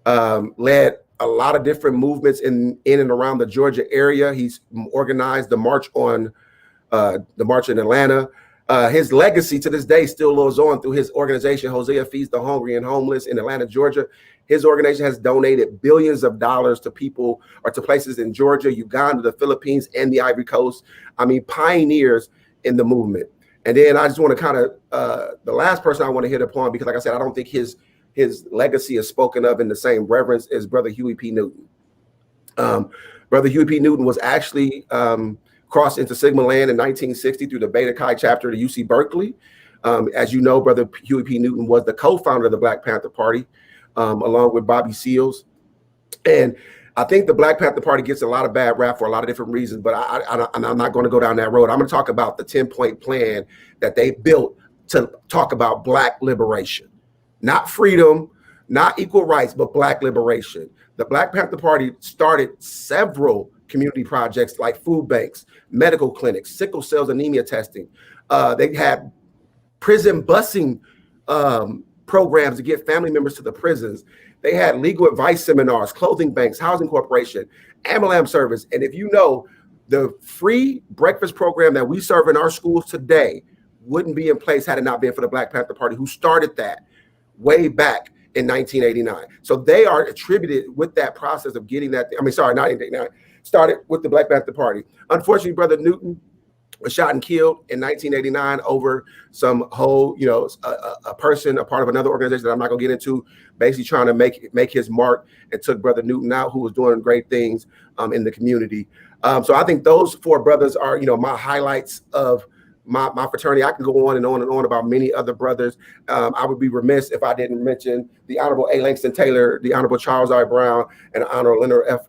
led a lot of different movements in and around the Georgia area. He's organized the march in Atlanta. His legacy to this day still lives on through his organization, Hosea Feeds the Hungry and Homeless in Atlanta, Georgia. His organization has donated billions of dollars to people or to places in Georgia, Uganda, the Philippines, and the Ivory Coast. I mean, pioneers in the movement. And then I just want to kind of, the last person I want to hit upon, because like I said, I don't think his legacy is spoken of in the same reverence as Brother Huey P. Newton. Brother Huey P. Newton was actually crossed into Sigma land in 1960 through the Beta Chi chapter of UC Berkeley. As you know, Brother Huey P. Newton was the co-founder of the Black Panther Party, along with Bobby Seals. And I think the Black Panther Party gets a lot of bad rap for a lot of different reasons, but I'm not going to go down that road. I'm going to talk about the 10-point plan that they built to talk about Black liberation. Not freedom, not equal rights, but Black liberation. The Black Panther Party started several community projects like food banks, medical clinics, sickle cell anemia testing. They had prison busing programs to get family members to the prisons. They had legal advice seminars, clothing banks, housing corporation, AMLAM service. And if you know, the free breakfast program that we serve in our schools today wouldn't be in place had it not been for the Black Panther Party, who started that way back in 1989. So they are attributed with that process of getting that. Not 1989, started with the Black Panther Party. Unfortunately, Brother Newton was shot and killed in 1989 over some a person, a part of another organization that I'm not gonna get into, basically trying to make his mark, and took Brother Newton out, who was doing great things in the community. So I think those four brothers are, my highlights of my fraternity. I can go on and on and on about many other brothers. I would be remiss if I didn't mention the Honorable A. Langston Taylor, the Honorable Charles I. Brown, and Honorable Leonard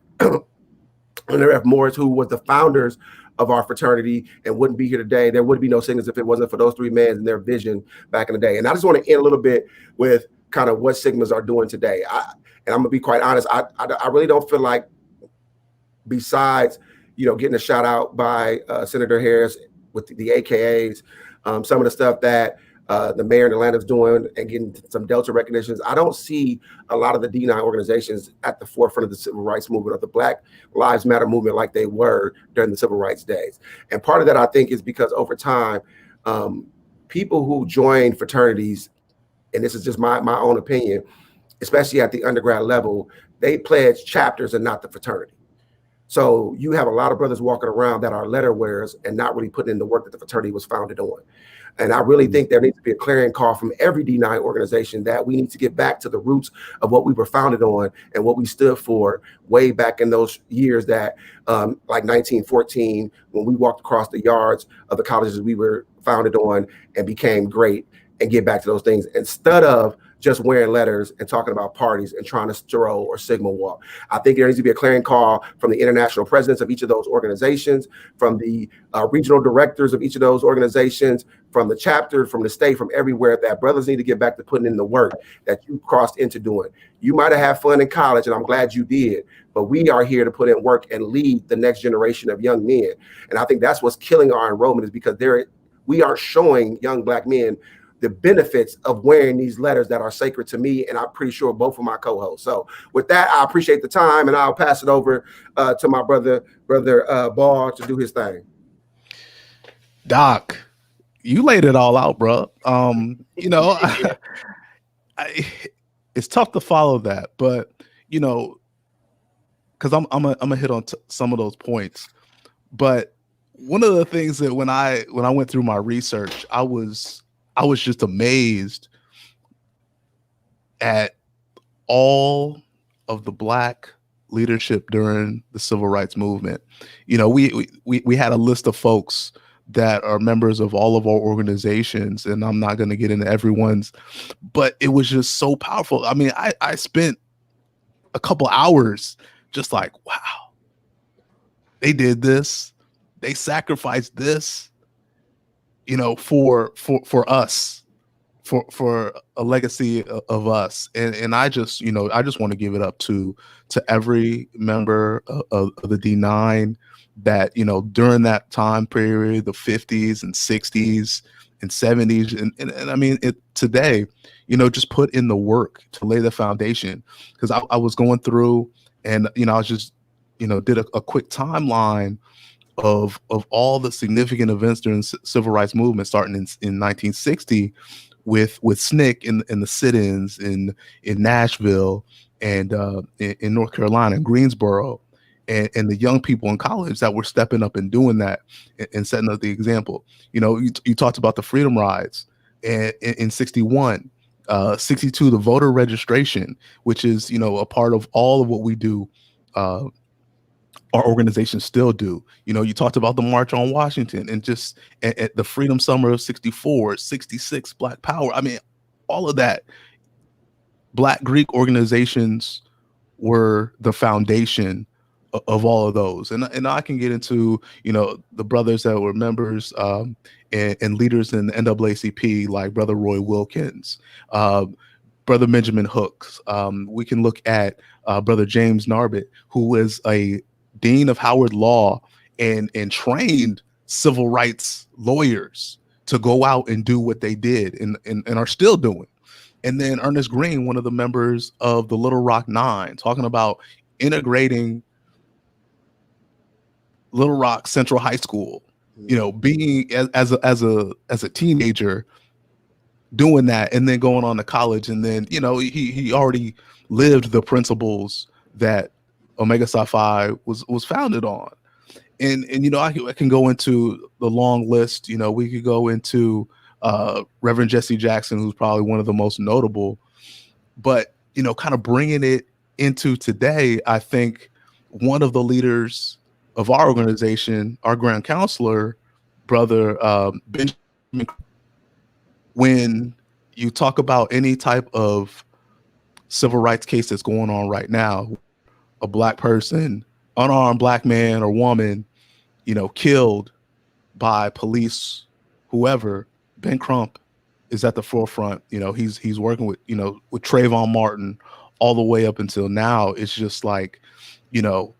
F. Morris, who was the founders of our fraternity and wouldn't be here today. There would be no Sigmas if it wasn't for those three men and their vision back in the day. And I just want to end a little bit with kind of what Sigmas are doing today. And I'm gonna be quite honest, I really don't feel like, besides getting a shout out by Senator Harris with the AKAs, some of the stuff that the mayor in Atlanta is doing and getting some Delta recognitions, I don't see a lot of the D9 organizations at the forefront of the civil rights movement, of the Black Lives Matter movement, like they were during the civil rights days. And part of that, I think, is because over time, people who join fraternities, and this is just my own opinion, especially at the undergrad level, they pledge chapters and not the fraternity. So you have a lot of brothers walking around that are letter wearers and not really putting in the work that the fraternity was founded on. And I really think there needs to be a clarion call from every D9 organization that we need to get back to the roots of what we were founded on and what we stood for way back in those years that, like 1914, when we walked across the yards of the colleges we were founded on and became great, and get back to those things instead of just wearing letters and talking about parties and trying to stroll or Sigma walk. I think there needs to be a clarion call from the international presidents of each of those organizations, from the regional directors of each of those organizations, from the chapter, from the state, from everywhere, that brothers need to get back to putting in the work that you crossed into doing. You might have had fun in college, and I'm glad you did, but we are here to put in work and lead the next generation of young men. And I think that's what's killing our enrollment, is because we aren't showing young Black men the benefits of wearing these letters that are sacred to me, and I'm pretty sure both of my co-hosts. So with that, I appreciate the time, and I'll pass it over to my brother Ball to do his thing. Doc, you laid it all out, bro. it's tough to follow that, but you know, because I'm gonna hit on some of those points. But one of the things that when I went through my research, I was just amazed at all of the Black leadership during the civil rights movement. You know, we had a list of folks that are members of all of our organizations, and I'm not going to get into everyone's, but it was just so powerful. I mean, I spent a couple hours just like, wow, they did this, they sacrificed this, you know, for us, for a legacy of us. And I just, you know, I just want to give it up to every member of the D9 that, you know, during that time period, the 50s and 60s and 70s, and I mean, today, you know, just put in the work to lay the foundation. Because I was going through, and, you know, I was just, you know, did a quick timeline of all the significant events during the civil rights movement, starting in 1960 with SNCC in the sit-ins in Nashville and in North Carolina and Greensboro, and the young people in college that were stepping up and doing that and setting up the example. You know, you talked about the freedom rides in 61, 62, the voter registration, which is, you know, a part of all of what we do. Our organizations still do. You know, you talked about the March on Washington and just at the Freedom Summer of 64, 66, Black Power. I mean, all of that. Black Greek organizations were the foundation of all of those. And I can get into, you know, the brothers that were members and leaders in the NAACP, like Brother Roy Wilkins, Brother Benjamin Hooks. We can look at Brother James Narbit, who was a dean of Howard Law and trained civil rights lawyers to go out and do what they did and are still doing. And then Ernest Green, one of the members of the Little Rock Nine, talking about integrating Little Rock Central High School, you know, being as a teenager doing that, and then going on to college. And then, you know, he already lived the principles that Omega Psi Phi was founded on. And you know, I can go into the long list. You know, we could go into Reverend Jesse Jackson, who's probably one of the most notable. But, you know, kind of bringing it into today, I think one of the leaders of our organization, our Grand Counselor, Brother Benjamin, when you talk about any type of civil rights case that's going on right now, a Black person, unarmed Black man or woman, you know, killed by police, whoever, Ben Crump is at the forefront. You know, he's working with, you know, with Trayvon Martin all the way up until now. It's just like, you know,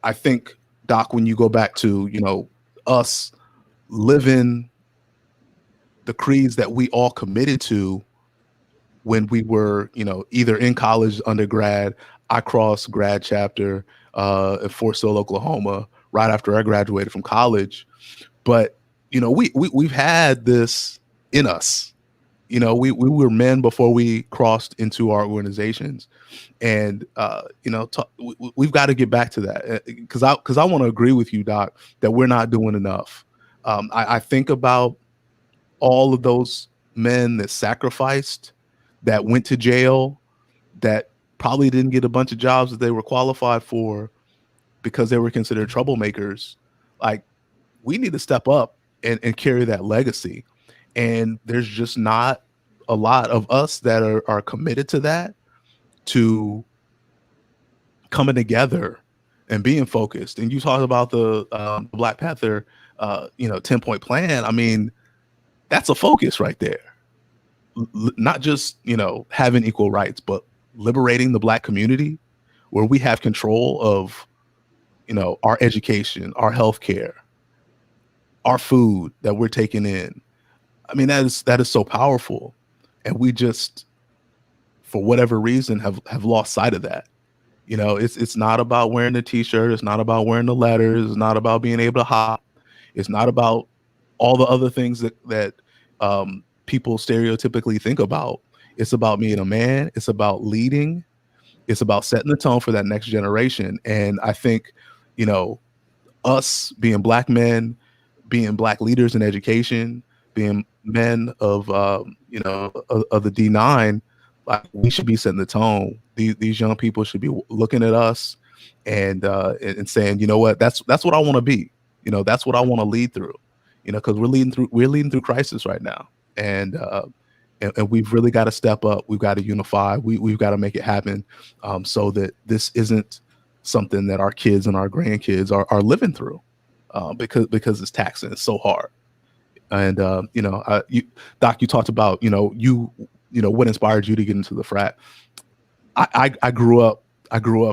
I think, Doc, when you go back to, you know, us living the creeds that we all committed to when we were, you know, either in college, undergrad. I crossed grad chapter at Fort Sill, Oklahoma, right after I graduated from college. But, you know, we've had this in us. You know, we were men before we crossed into our organizations. And, you know, we've got to get back to that, because I want to agree with you, Doc, that we're not doing enough. I think about all of those men that sacrificed, that went to jail, that probably didn't get a bunch of jobs that they were qualified for because they were considered troublemakers. Like, we need to step up and carry that legacy. And there's just not a lot of us that are committed to that, to coming together and being focused. And you talked about the Black Panther, you know, 10-point plan. I mean, that's a focus right there. Not just, you know, having equal rights, but liberating the Black community, where we have control of, you know, our education, our healthcare, our food that we're taking in. I mean, that is so powerful. And we just, for whatever reason, have lost sight of that. You know, it's not about wearing the t-shirt. It's not about wearing the letters. It's not about being able to hop. It's not about all the other things that people stereotypically think about. It's about being a man. It's about leading. It's about setting the tone for that next generation. And I think, you know, us being black men, being black leaders in education, being men of, you know, of the D9, like, we should be setting the tone. These young people should be looking at us and saying, you know what, that's what I want to be. You know, that's what I want to lead through. You know, because we're leading through crisis right now, and we've really got to step up. We've got to unify. We've got to make it happen, so that this isn't something that our kids and our grandkids are living through, because it's taxing. It's so hard. And you know, Doc, you talked about, you know, what inspired you to get into the frat. I grew up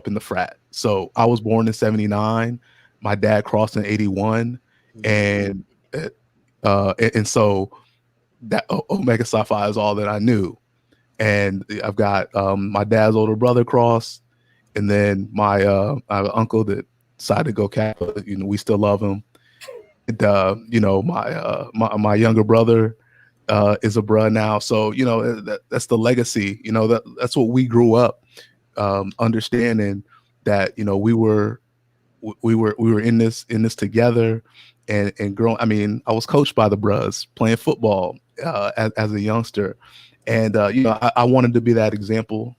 in the frat. So I was born in '79. My dad crossed in '81, and so that Omega Psi Phi is all that I knew. And I've got my dad's older brother crossed, and then I have an uncle that decided to go Catholic. You know, we still love him. And, you know, my younger brother is a bruh now. So, you know, that's the legacy. You know, that's what we grew up understanding, that, you know, we were in this together, and growing. I mean, I was coached by the bruhs playing football as a youngster, and you know, I wanted to be that example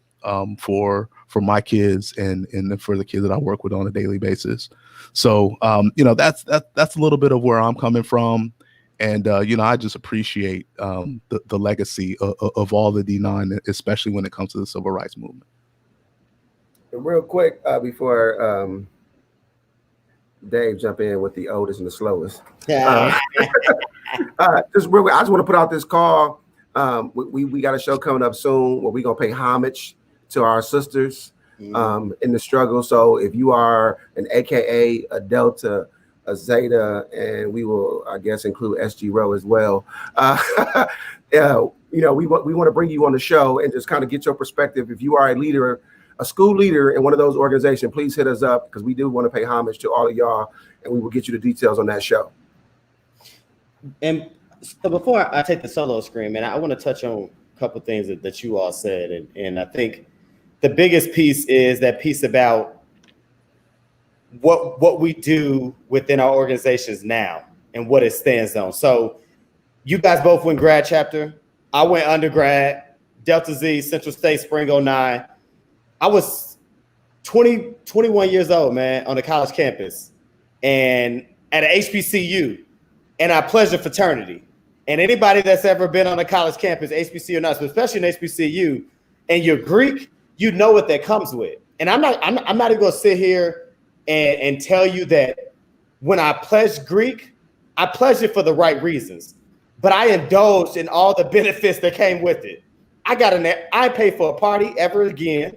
for my kids and for the kids that I work with on a daily basis. So you know, that's a little bit of where I'm coming from, and you know, I just appreciate the legacy of all the D9, especially when it comes to the civil rights movement. Real quick, before Dave jump in with the oldest and the slowest. Yeah. Just real quick, I just want to put out this call. We got a show coming up soon where we're gonna pay homage to our sisters in the struggle. So if you are an AKA, a Delta, a Zeta, and we will, I guess, include SG Row as well. You know, we want to bring you on the show and just kind of get your perspective. If you are a leader, a school leader in one of those organizations, please hit us up, because we do want to pay homage to all of y'all, and we will get you the details on that show. And so before I take the solo screen, man, I want to touch on a couple of things that you all said. And I think the biggest piece is that piece about what we do within our organizations now and what it stands on. So you guys both went grad chapter. I went undergrad, Delta Z, Central State, Spring 09. I was 21 years old, man, on a college campus and at an HBCU, and I pledged a fraternity. And anybody that's ever been on a college campus, HBCU or not, but especially an HBCU, and you're Greek, you know what that comes with. And I'm not even gonna sit here and tell you that when I pledged Greek, I pledged it for the right reasons, but I indulged in all the benefits that came with it. I paid for a party ever again.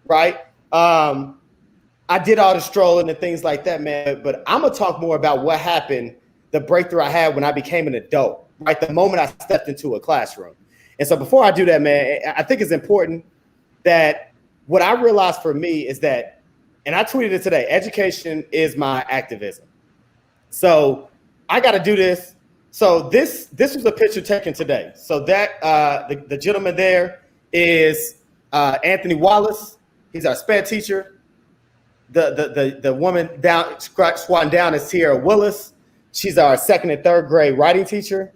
Right. I did all the strolling and things like that, man. But I'm gonna talk more about what happened, the breakthrough I had when I became an adult, right? The moment I stepped into a classroom. And so before I do that, man, I think it's important that what I realized for me is that, and I tweeted it today, education is my activism. So I got to do this. So this was a picture taken today. So that the gentleman there is Anthony Wallace. He's our SPED teacher. The woman down squatting down is Tierra Willis. She's our 2nd and 3rd grade writing teacher,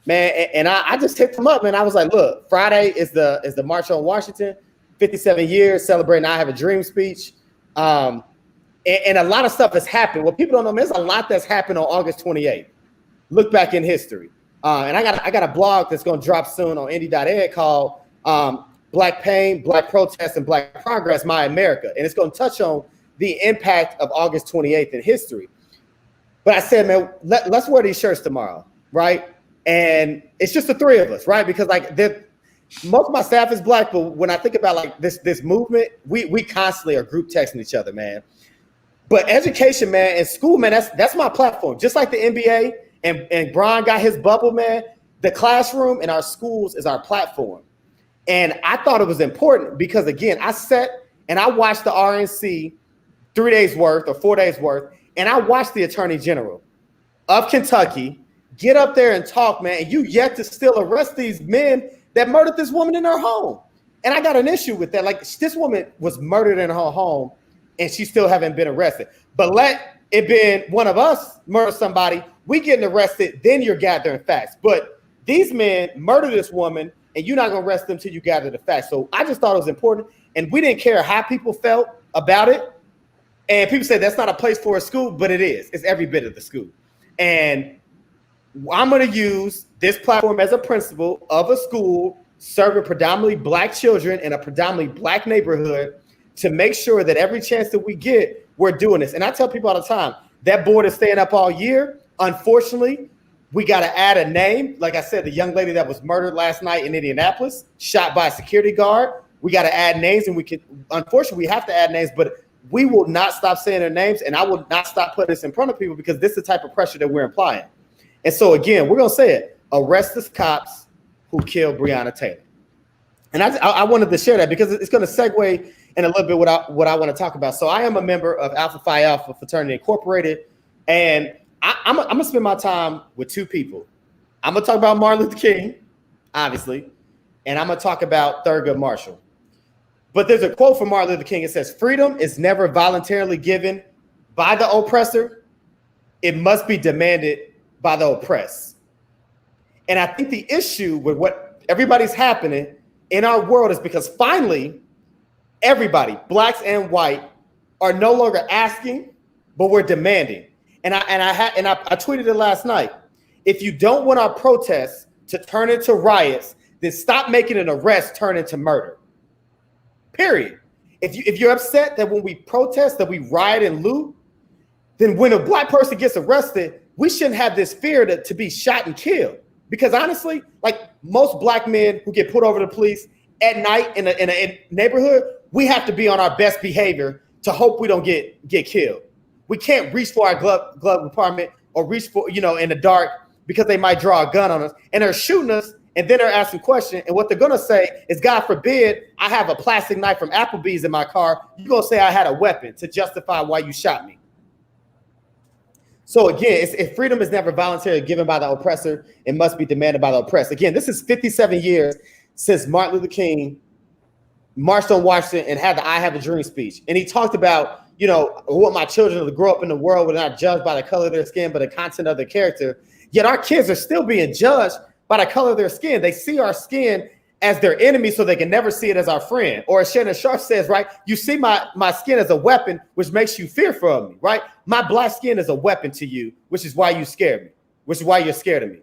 man. And I just hit them up, man. I was like, look, Friday is the March on Washington, 57 years celebrating I Have a Dream speech. And a lot of stuff has happened. What people don't know, man, there's a lot that's happened on August 28th. Look back in history. And I got a blog that's going to drop soon on indie.ed called Black Pain, Black Protest, and Black Progress, My America. And it's going to touch on the impact of August 28th in history. But I said, man, let's wear these shirts tomorrow, right? And it's just the three of us, right? Because like most of my staff is Black, but when I think about like this movement, we constantly are group texting each other, man. But education, man, and school, man, that's my platform. Just like the NBA and Brian got his bubble, man, the classroom in our schools is our platform. And I thought it was important because, again, I sat and I watched the RNC 3 days worth or 4 days worth, and I watched the Attorney General of Kentucky get up there and talk, man, and you yet to still arrest these men that murdered this woman in her home. And I got an issue with that. Like, this woman was murdered in her home and she still haven't been arrested. But let it been one of us murder somebody, we getting arrested, then you're gathering facts. But these men murder this woman and you're not going to arrest them until you gather the facts. So I just thought it was important. And we didn't care how people felt about it. And people say that's not a place for a school, but it is. It's every bit of the school. And I'm going to use this platform as a principal of a school serving predominantly Black children in a predominantly Black neighborhood to make sure that every chance that we get, we're doing this. And I tell people all the time, that board is staying up all year. Unfortunately, we got to add a name. Like I said, the young lady that was murdered last night in Indianapolis, shot by a security guard. We got to add names, and unfortunately, we have to add names, but we will not stop saying their names, and I will not stop putting this in front of people because this is the type of pressure that we're applying. And so, again, we're going to say it. Arrest the cops who killed Breonna Taylor. And I wanted to share that because it's going to segue in a little bit what I want to talk about. So I am a member of Alpha Phi Alpha Fraternity Incorporated, and I'm going to spend my time with two people. I'm going to talk about Martin Luther King, obviously, and I'm going to talk about Thurgood Marshall. But there's a quote from Martin Luther King. It says, "Freedom is never voluntarily given by the oppressor. It must be demanded by the oppressed." And I think the issue with what everybody's happening in our world is because finally, everybody, Blacks and white, are no longer asking, but we're demanding. And I tweeted it last night. If you don't want our protests to turn into riots, then stop making an arrest turn into murder. Period. If you're upset that when we protest that we riot and loot, then when a Black person gets arrested, we shouldn't have this fear to be shot and killed. Because honestly, like most Black men who get put over the police at night in a neighborhood, we have to be on our best behavior to hope we don't get killed. We can't reach for our glove compartment or reach for, in the dark because they might draw a gun on us and they're shooting us. And then they're asking questions, and what they're gonna say is, God forbid, I have a plastic knife from Applebee's in my car. You're gonna say I had a weapon to justify why you shot me. So again, if freedom is never voluntarily given by the oppressor, it must be demanded by the oppressed. Again, this is 57 years since Martin Luther King marched on Washington and had the "I Have a Dream" speech. And he talked about, I want my children to grow up in the world where they're not judged by the color of their skin, but the content of their character. Yet our kids are still being judged by the color of their skin. They see our skin as their enemy so they can never see it as our friend. Or as Shannon Sharp says, right? You see my skin as a weapon, which makes you fearful of me, right? My Black skin is a weapon to you, which is why you scare me, which is why you're scared of me.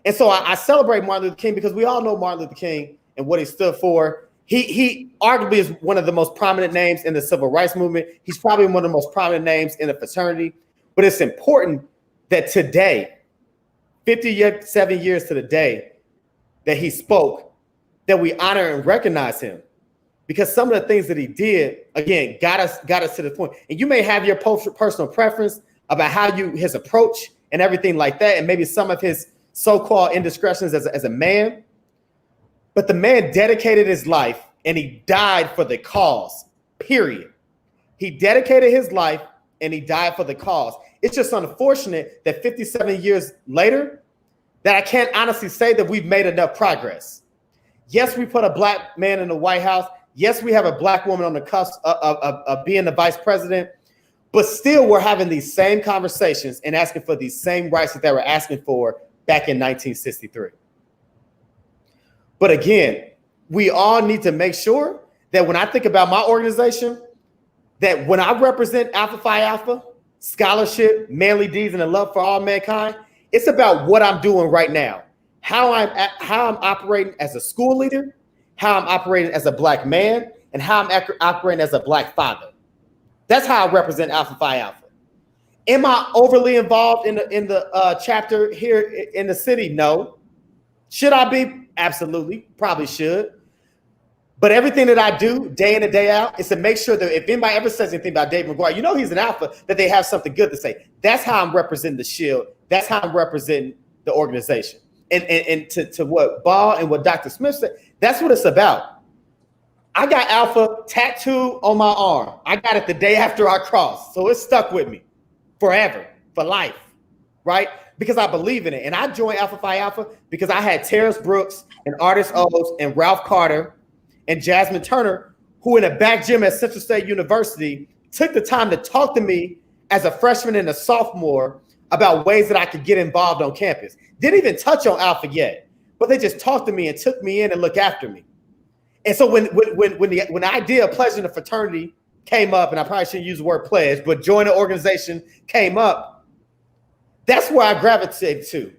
And so I celebrate Martin Luther King because we all know Martin Luther King and what he stood for. He arguably is one of the most prominent names in the civil rights movement. He's probably one of the most prominent names in the fraternity. But it's important that today, 57 years to the day that he spoke, that we honor and recognize him, because some of the things that he did, again, got us to the point. And you may have your personal preference about his approach and everything like that, and maybe some of his so-called indiscretions as a man. But the man dedicated his life and he died for the cause, period. He dedicated his life and he died for the cause. It's just unfortunate that 57 years later, that I can't honestly say that we've made enough progress. Yes, we put a Black man in the White House. Yes, we have a Black woman on the cusp of being the vice president, but still we're having these same conversations and asking for these same rights that they were asking for back in 1963. But again, we all need to make sure that when I think about my organization, that when I represent Alpha Phi Alpha, scholarship, manly deeds, and a love for all mankind, it's about what I'm doing right now, how I'm operating as a school leader, how I'm operating as a Black man, and how I'm operating as a Black father. That's how I represent Alpha Phi Alpha. Am I overly involved in the chapter here in the city? No. Should I be? Absolutely. Probably should. But everything that I do day in and day out is to make sure that if anybody ever says anything about Dave McGuire, he's an alpha, that they have something good to say. That's how I'm representing the Shield. That's how I'm representing the organization. And to what Ball and what Dr. Smith said, that's what it's about. I got alpha tattooed on my arm. I got it the day after I crossed. So it stuck with me forever, for life, right? because I believe in it. And I joined Alpha Phi Alpha because I had Terrence Brooks and Artist O's and Ralph Carter and Jasmine Turner, who in a back gym at Central State University took the time to talk to me as a freshman and a sophomore about ways that I could get involved on campus. Didn't even touch on Alpha yet, but they just talked to me and took me in and looked after me. And so when the idea of pledging a fraternity came up, and I probably shouldn't use the word pledge, but join an organization came up, that's where I gravitated to.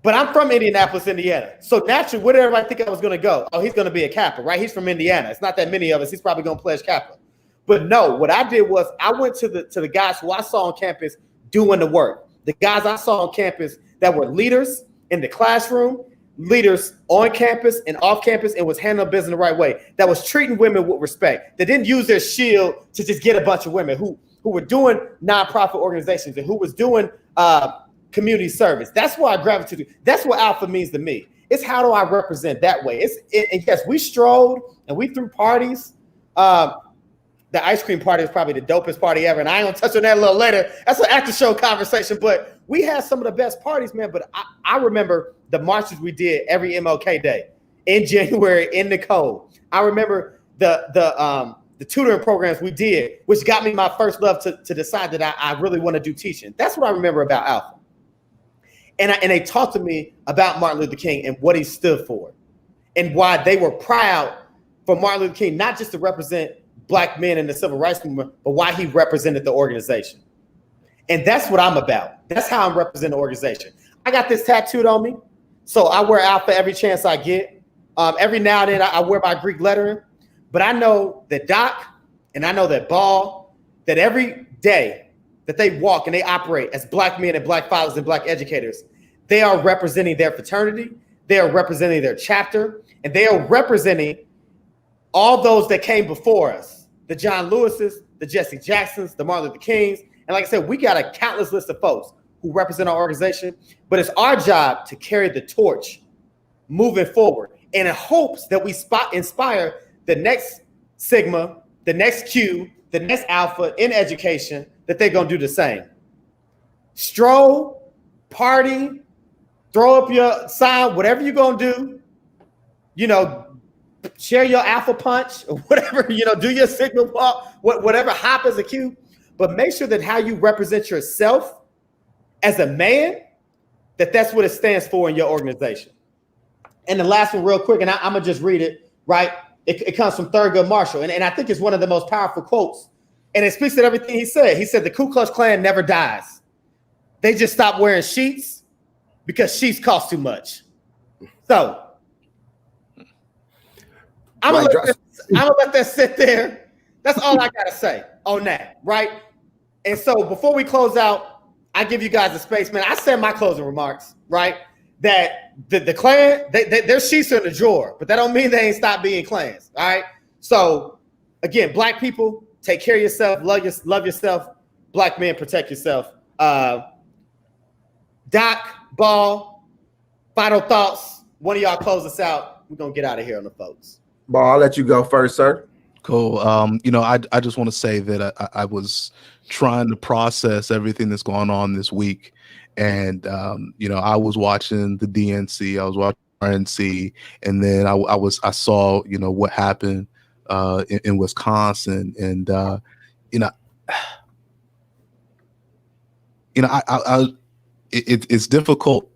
But I'm from Indianapolis, Indiana. So naturally, where did everybody think I was going to go? Oh, he's going to be a Kappa, right? He's from Indiana. It's not that many of us. He's probably going to pledge Kappa. But no, what I did was I went to the guys who I saw on campus doing the work. The guys I saw on campus that were leaders in the classroom, leaders on campus and off campus, and was handling business the right way, that was treating women with respect, that didn't use their shield to just get a bunch of women, who were doing nonprofit organizations and who was doing community service. That's what I gravitated to. That's what Alpha means to me. It's how do I represent that way? And yes, we strolled and we threw parties. The ice cream party was probably the dopest party ever, and I ain't gonna touch on that a little later. That's an after show conversation, but we had some of the best parties, man. But I remember the marches we did every MLK Day in January in the cold. I remember the tutoring programs we did, which got me my first love to decide that I really want to do teaching. That's what I remember about Alpha. And they talked to me about Martin Luther King and what he stood for, and why they were proud for Martin Luther King, not just to represent Black men in the civil rights movement, but why he represented the organization. And that's what I'm about. That's how I'm representing the organization. I got this tattooed on me, so I wear Alpha every chance I get. Every now and then I wear my Greek lettering, but I know that Doc and I know that Ball, that every day that they walk and they operate as Black men and Black fathers and Black educators, they are representing their fraternity, they are representing their chapter, and they are representing all those that came before us, the John Lewises, the Jesse Jacksons, the Martin Luther Kings. And like I said, we got a countless list of folks who represent our organization, but it's our job to carry the torch moving forward, and in hopes that we inspire the next Sigma, the next Q, the next Alpha in education, that they're gonna do the same. Stroll, party, throw up your sign, whatever you're gonna do, share your Alpha punch or whatever, do your Sigma walk, whatever hop as a Q, but make sure that how you represent yourself as a man, that's what it stands for in your organization. And the last one real quick, and I'm gonna just read it, right? It comes from Thurgood Marshall, and I think it's one of the most powerful quotes, and it speaks to everything he said. He said, the Ku Klux Klan never dies. They just stop wearing sheets because sheets cost too much. So I'm gonna let that sit there. That's all I gotta say on that, right? And so before we close out, I give you guys a space, man. I said my closing remarks, right? That the Klan, their sheets are in the drawer, but that don't mean they ain't stopped being Klans, all right? So again, Black people, take care of yourself, love yourself. Black men, protect yourself. Doc, Ball, final thoughts. One of y'all close us out. We're gonna get out of here on the folks. Ball, I'll let you go first, sir. Cool. I just want to say that I was trying to process everything that's going on this week. And, I was watching the DNC, I was watching RNC, and then I saw, what happened in Wisconsin. And, it's difficult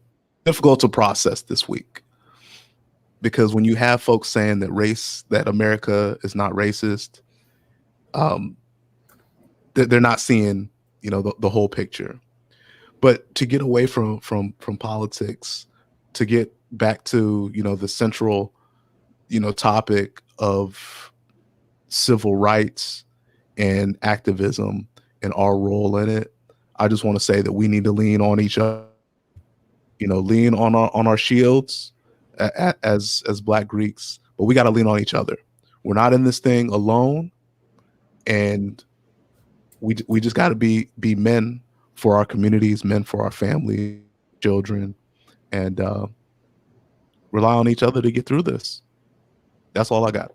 to process this week. Because when you have folks saying that America is not racist, they're not seeing, the whole picture. But to get away from politics, to get back to, the central, topic of civil rights and activism and our role in it, I just want to say that we need to lean on each other, lean on our shields as Black Greeks, but we got to lean on each other. We're not in this thing alone, and we just got to be men for our communities, men for our family, children, and rely on each other to get through this. That's all I got.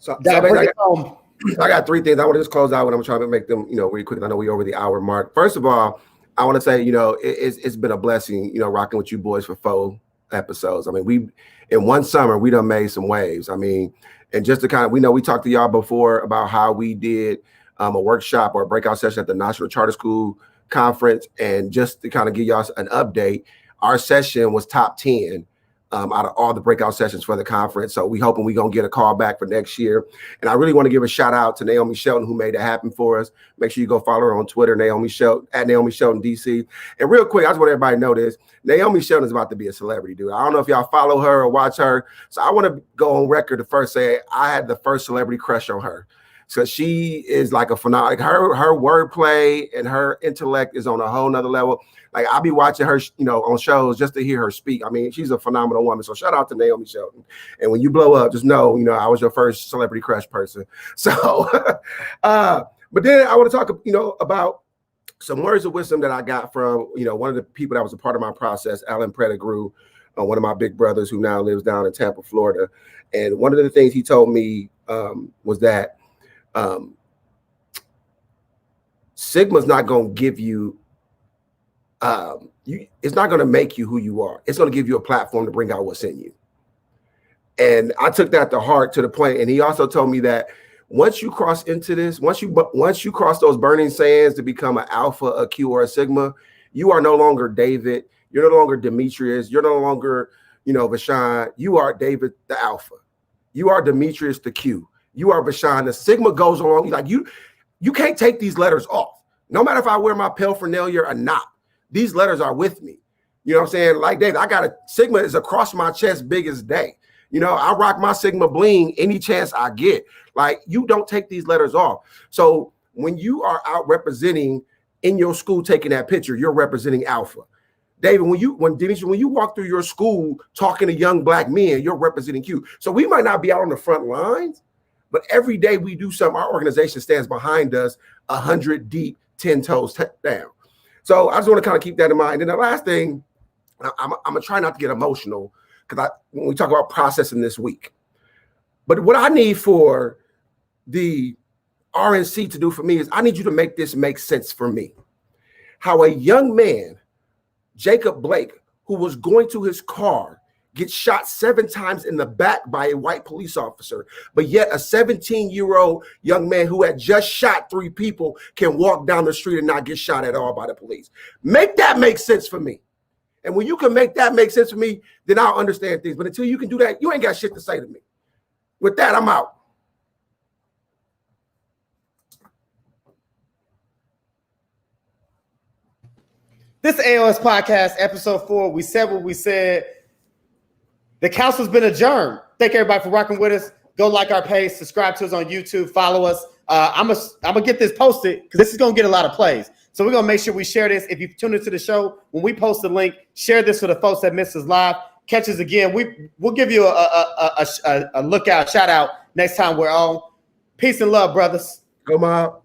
So I got three things. I want to just close out when I'm trying to make them, really quick. I know we over the hour mark. First of all, I want to say, it's been a blessing, rocking with you boys for 4 episodes. I mean, in one summer, we done made some waves. I mean, and just to kind of, we talked to y'all before about how we did a workshop or a breakout session at the National Charter School Conference. And just to kind of give y'all an update, our session was top 10 out of all the breakout sessions for the conference. So we hoping we're going to get a call back for next year. And I really want to give a shout out to Naomi Shelton, who made that happen for us. Make sure you go follow her on Twitter, Naomi Shelton, at Naomi Shelton DC. And real quick, I just want everybody to know this. Naomi Shelton is about to be a celebrity, dude. I don't know if y'all follow her or watch her. So I want to go on record to first say I had the first celebrity crush on her. So she is like a phenomenal, like her wordplay and her intellect is on a whole nother level. Like I'll be watching her, on shows just to hear her speak. I mean, she's a phenomenal woman. So shout out to Naomi Shelton. And when you blow up, just know, I was your first celebrity crush person. So, but then I want to talk, about some words of wisdom that I got from, one of the people that was a part of my process, Alan Pettigrew, one of my big brothers who now lives down in Tampa, Florida. And one of the things he told me was that Sigma's not going to give you, it's not going to make you who you are. It's going to give you a platform to bring out what's in you. And I took that to heart to the point. And he also told me that once you cross into this, once you cross those burning sands to become an alpha, a Q, or a sigma, you are no longer David. You're no longer Demetrius. You're no longer, Vashawn. You are David, the alpha. You are Demetrius, the Q. You are Vashawn. The sigma goes along. Like you can't take these letters off. No matter if I wear my paraphernalia or not, these letters are with me. You know what I'm saying? Like David, I got a sigma is across my chest, big as day. I rock my sigma bling any chance I get. Like you don't take these letters off. So when you are out representing in your school, taking that picture, you're representing alpha. David, when you walk through your school talking to young Black men, you're representing Q. So we might not be out on the front lines, but every day we do something, our organization stands behind us 100 deep, 10 toes down. So I just want to kind of keep that in mind. And the last thing, I'm going to try not to get emotional because when we talk about processing this week, but what I need for the RNC to do for me is I need you to make this make sense for me. How a young man, Jacob Blake, who was going to his car, gets shot 7 times in the back by a white police officer, but yet a 17-year-old young man who had just shot 3 people can walk down the street and not get shot at all by the police. Make that make sense for me. And when you can make that make sense for me, then I'll understand things. But until you can do that, you ain't got shit to say to me. With that, I'm out. This AOS podcast, episode 4, we said what we said. The council's been adjourned. Thank everybody for rocking with us. Go like our page, subscribe to us on YouTube, follow us. I'm gonna get this posted because this is gonna get a lot of plays. So we're gonna make sure we share this. If you tune into the show, when we post the link, share this for the folks that missed us live. Catch us again. We'll give you a lookout, shout out next time we're on. Peace and love, brothers. Go, Mob.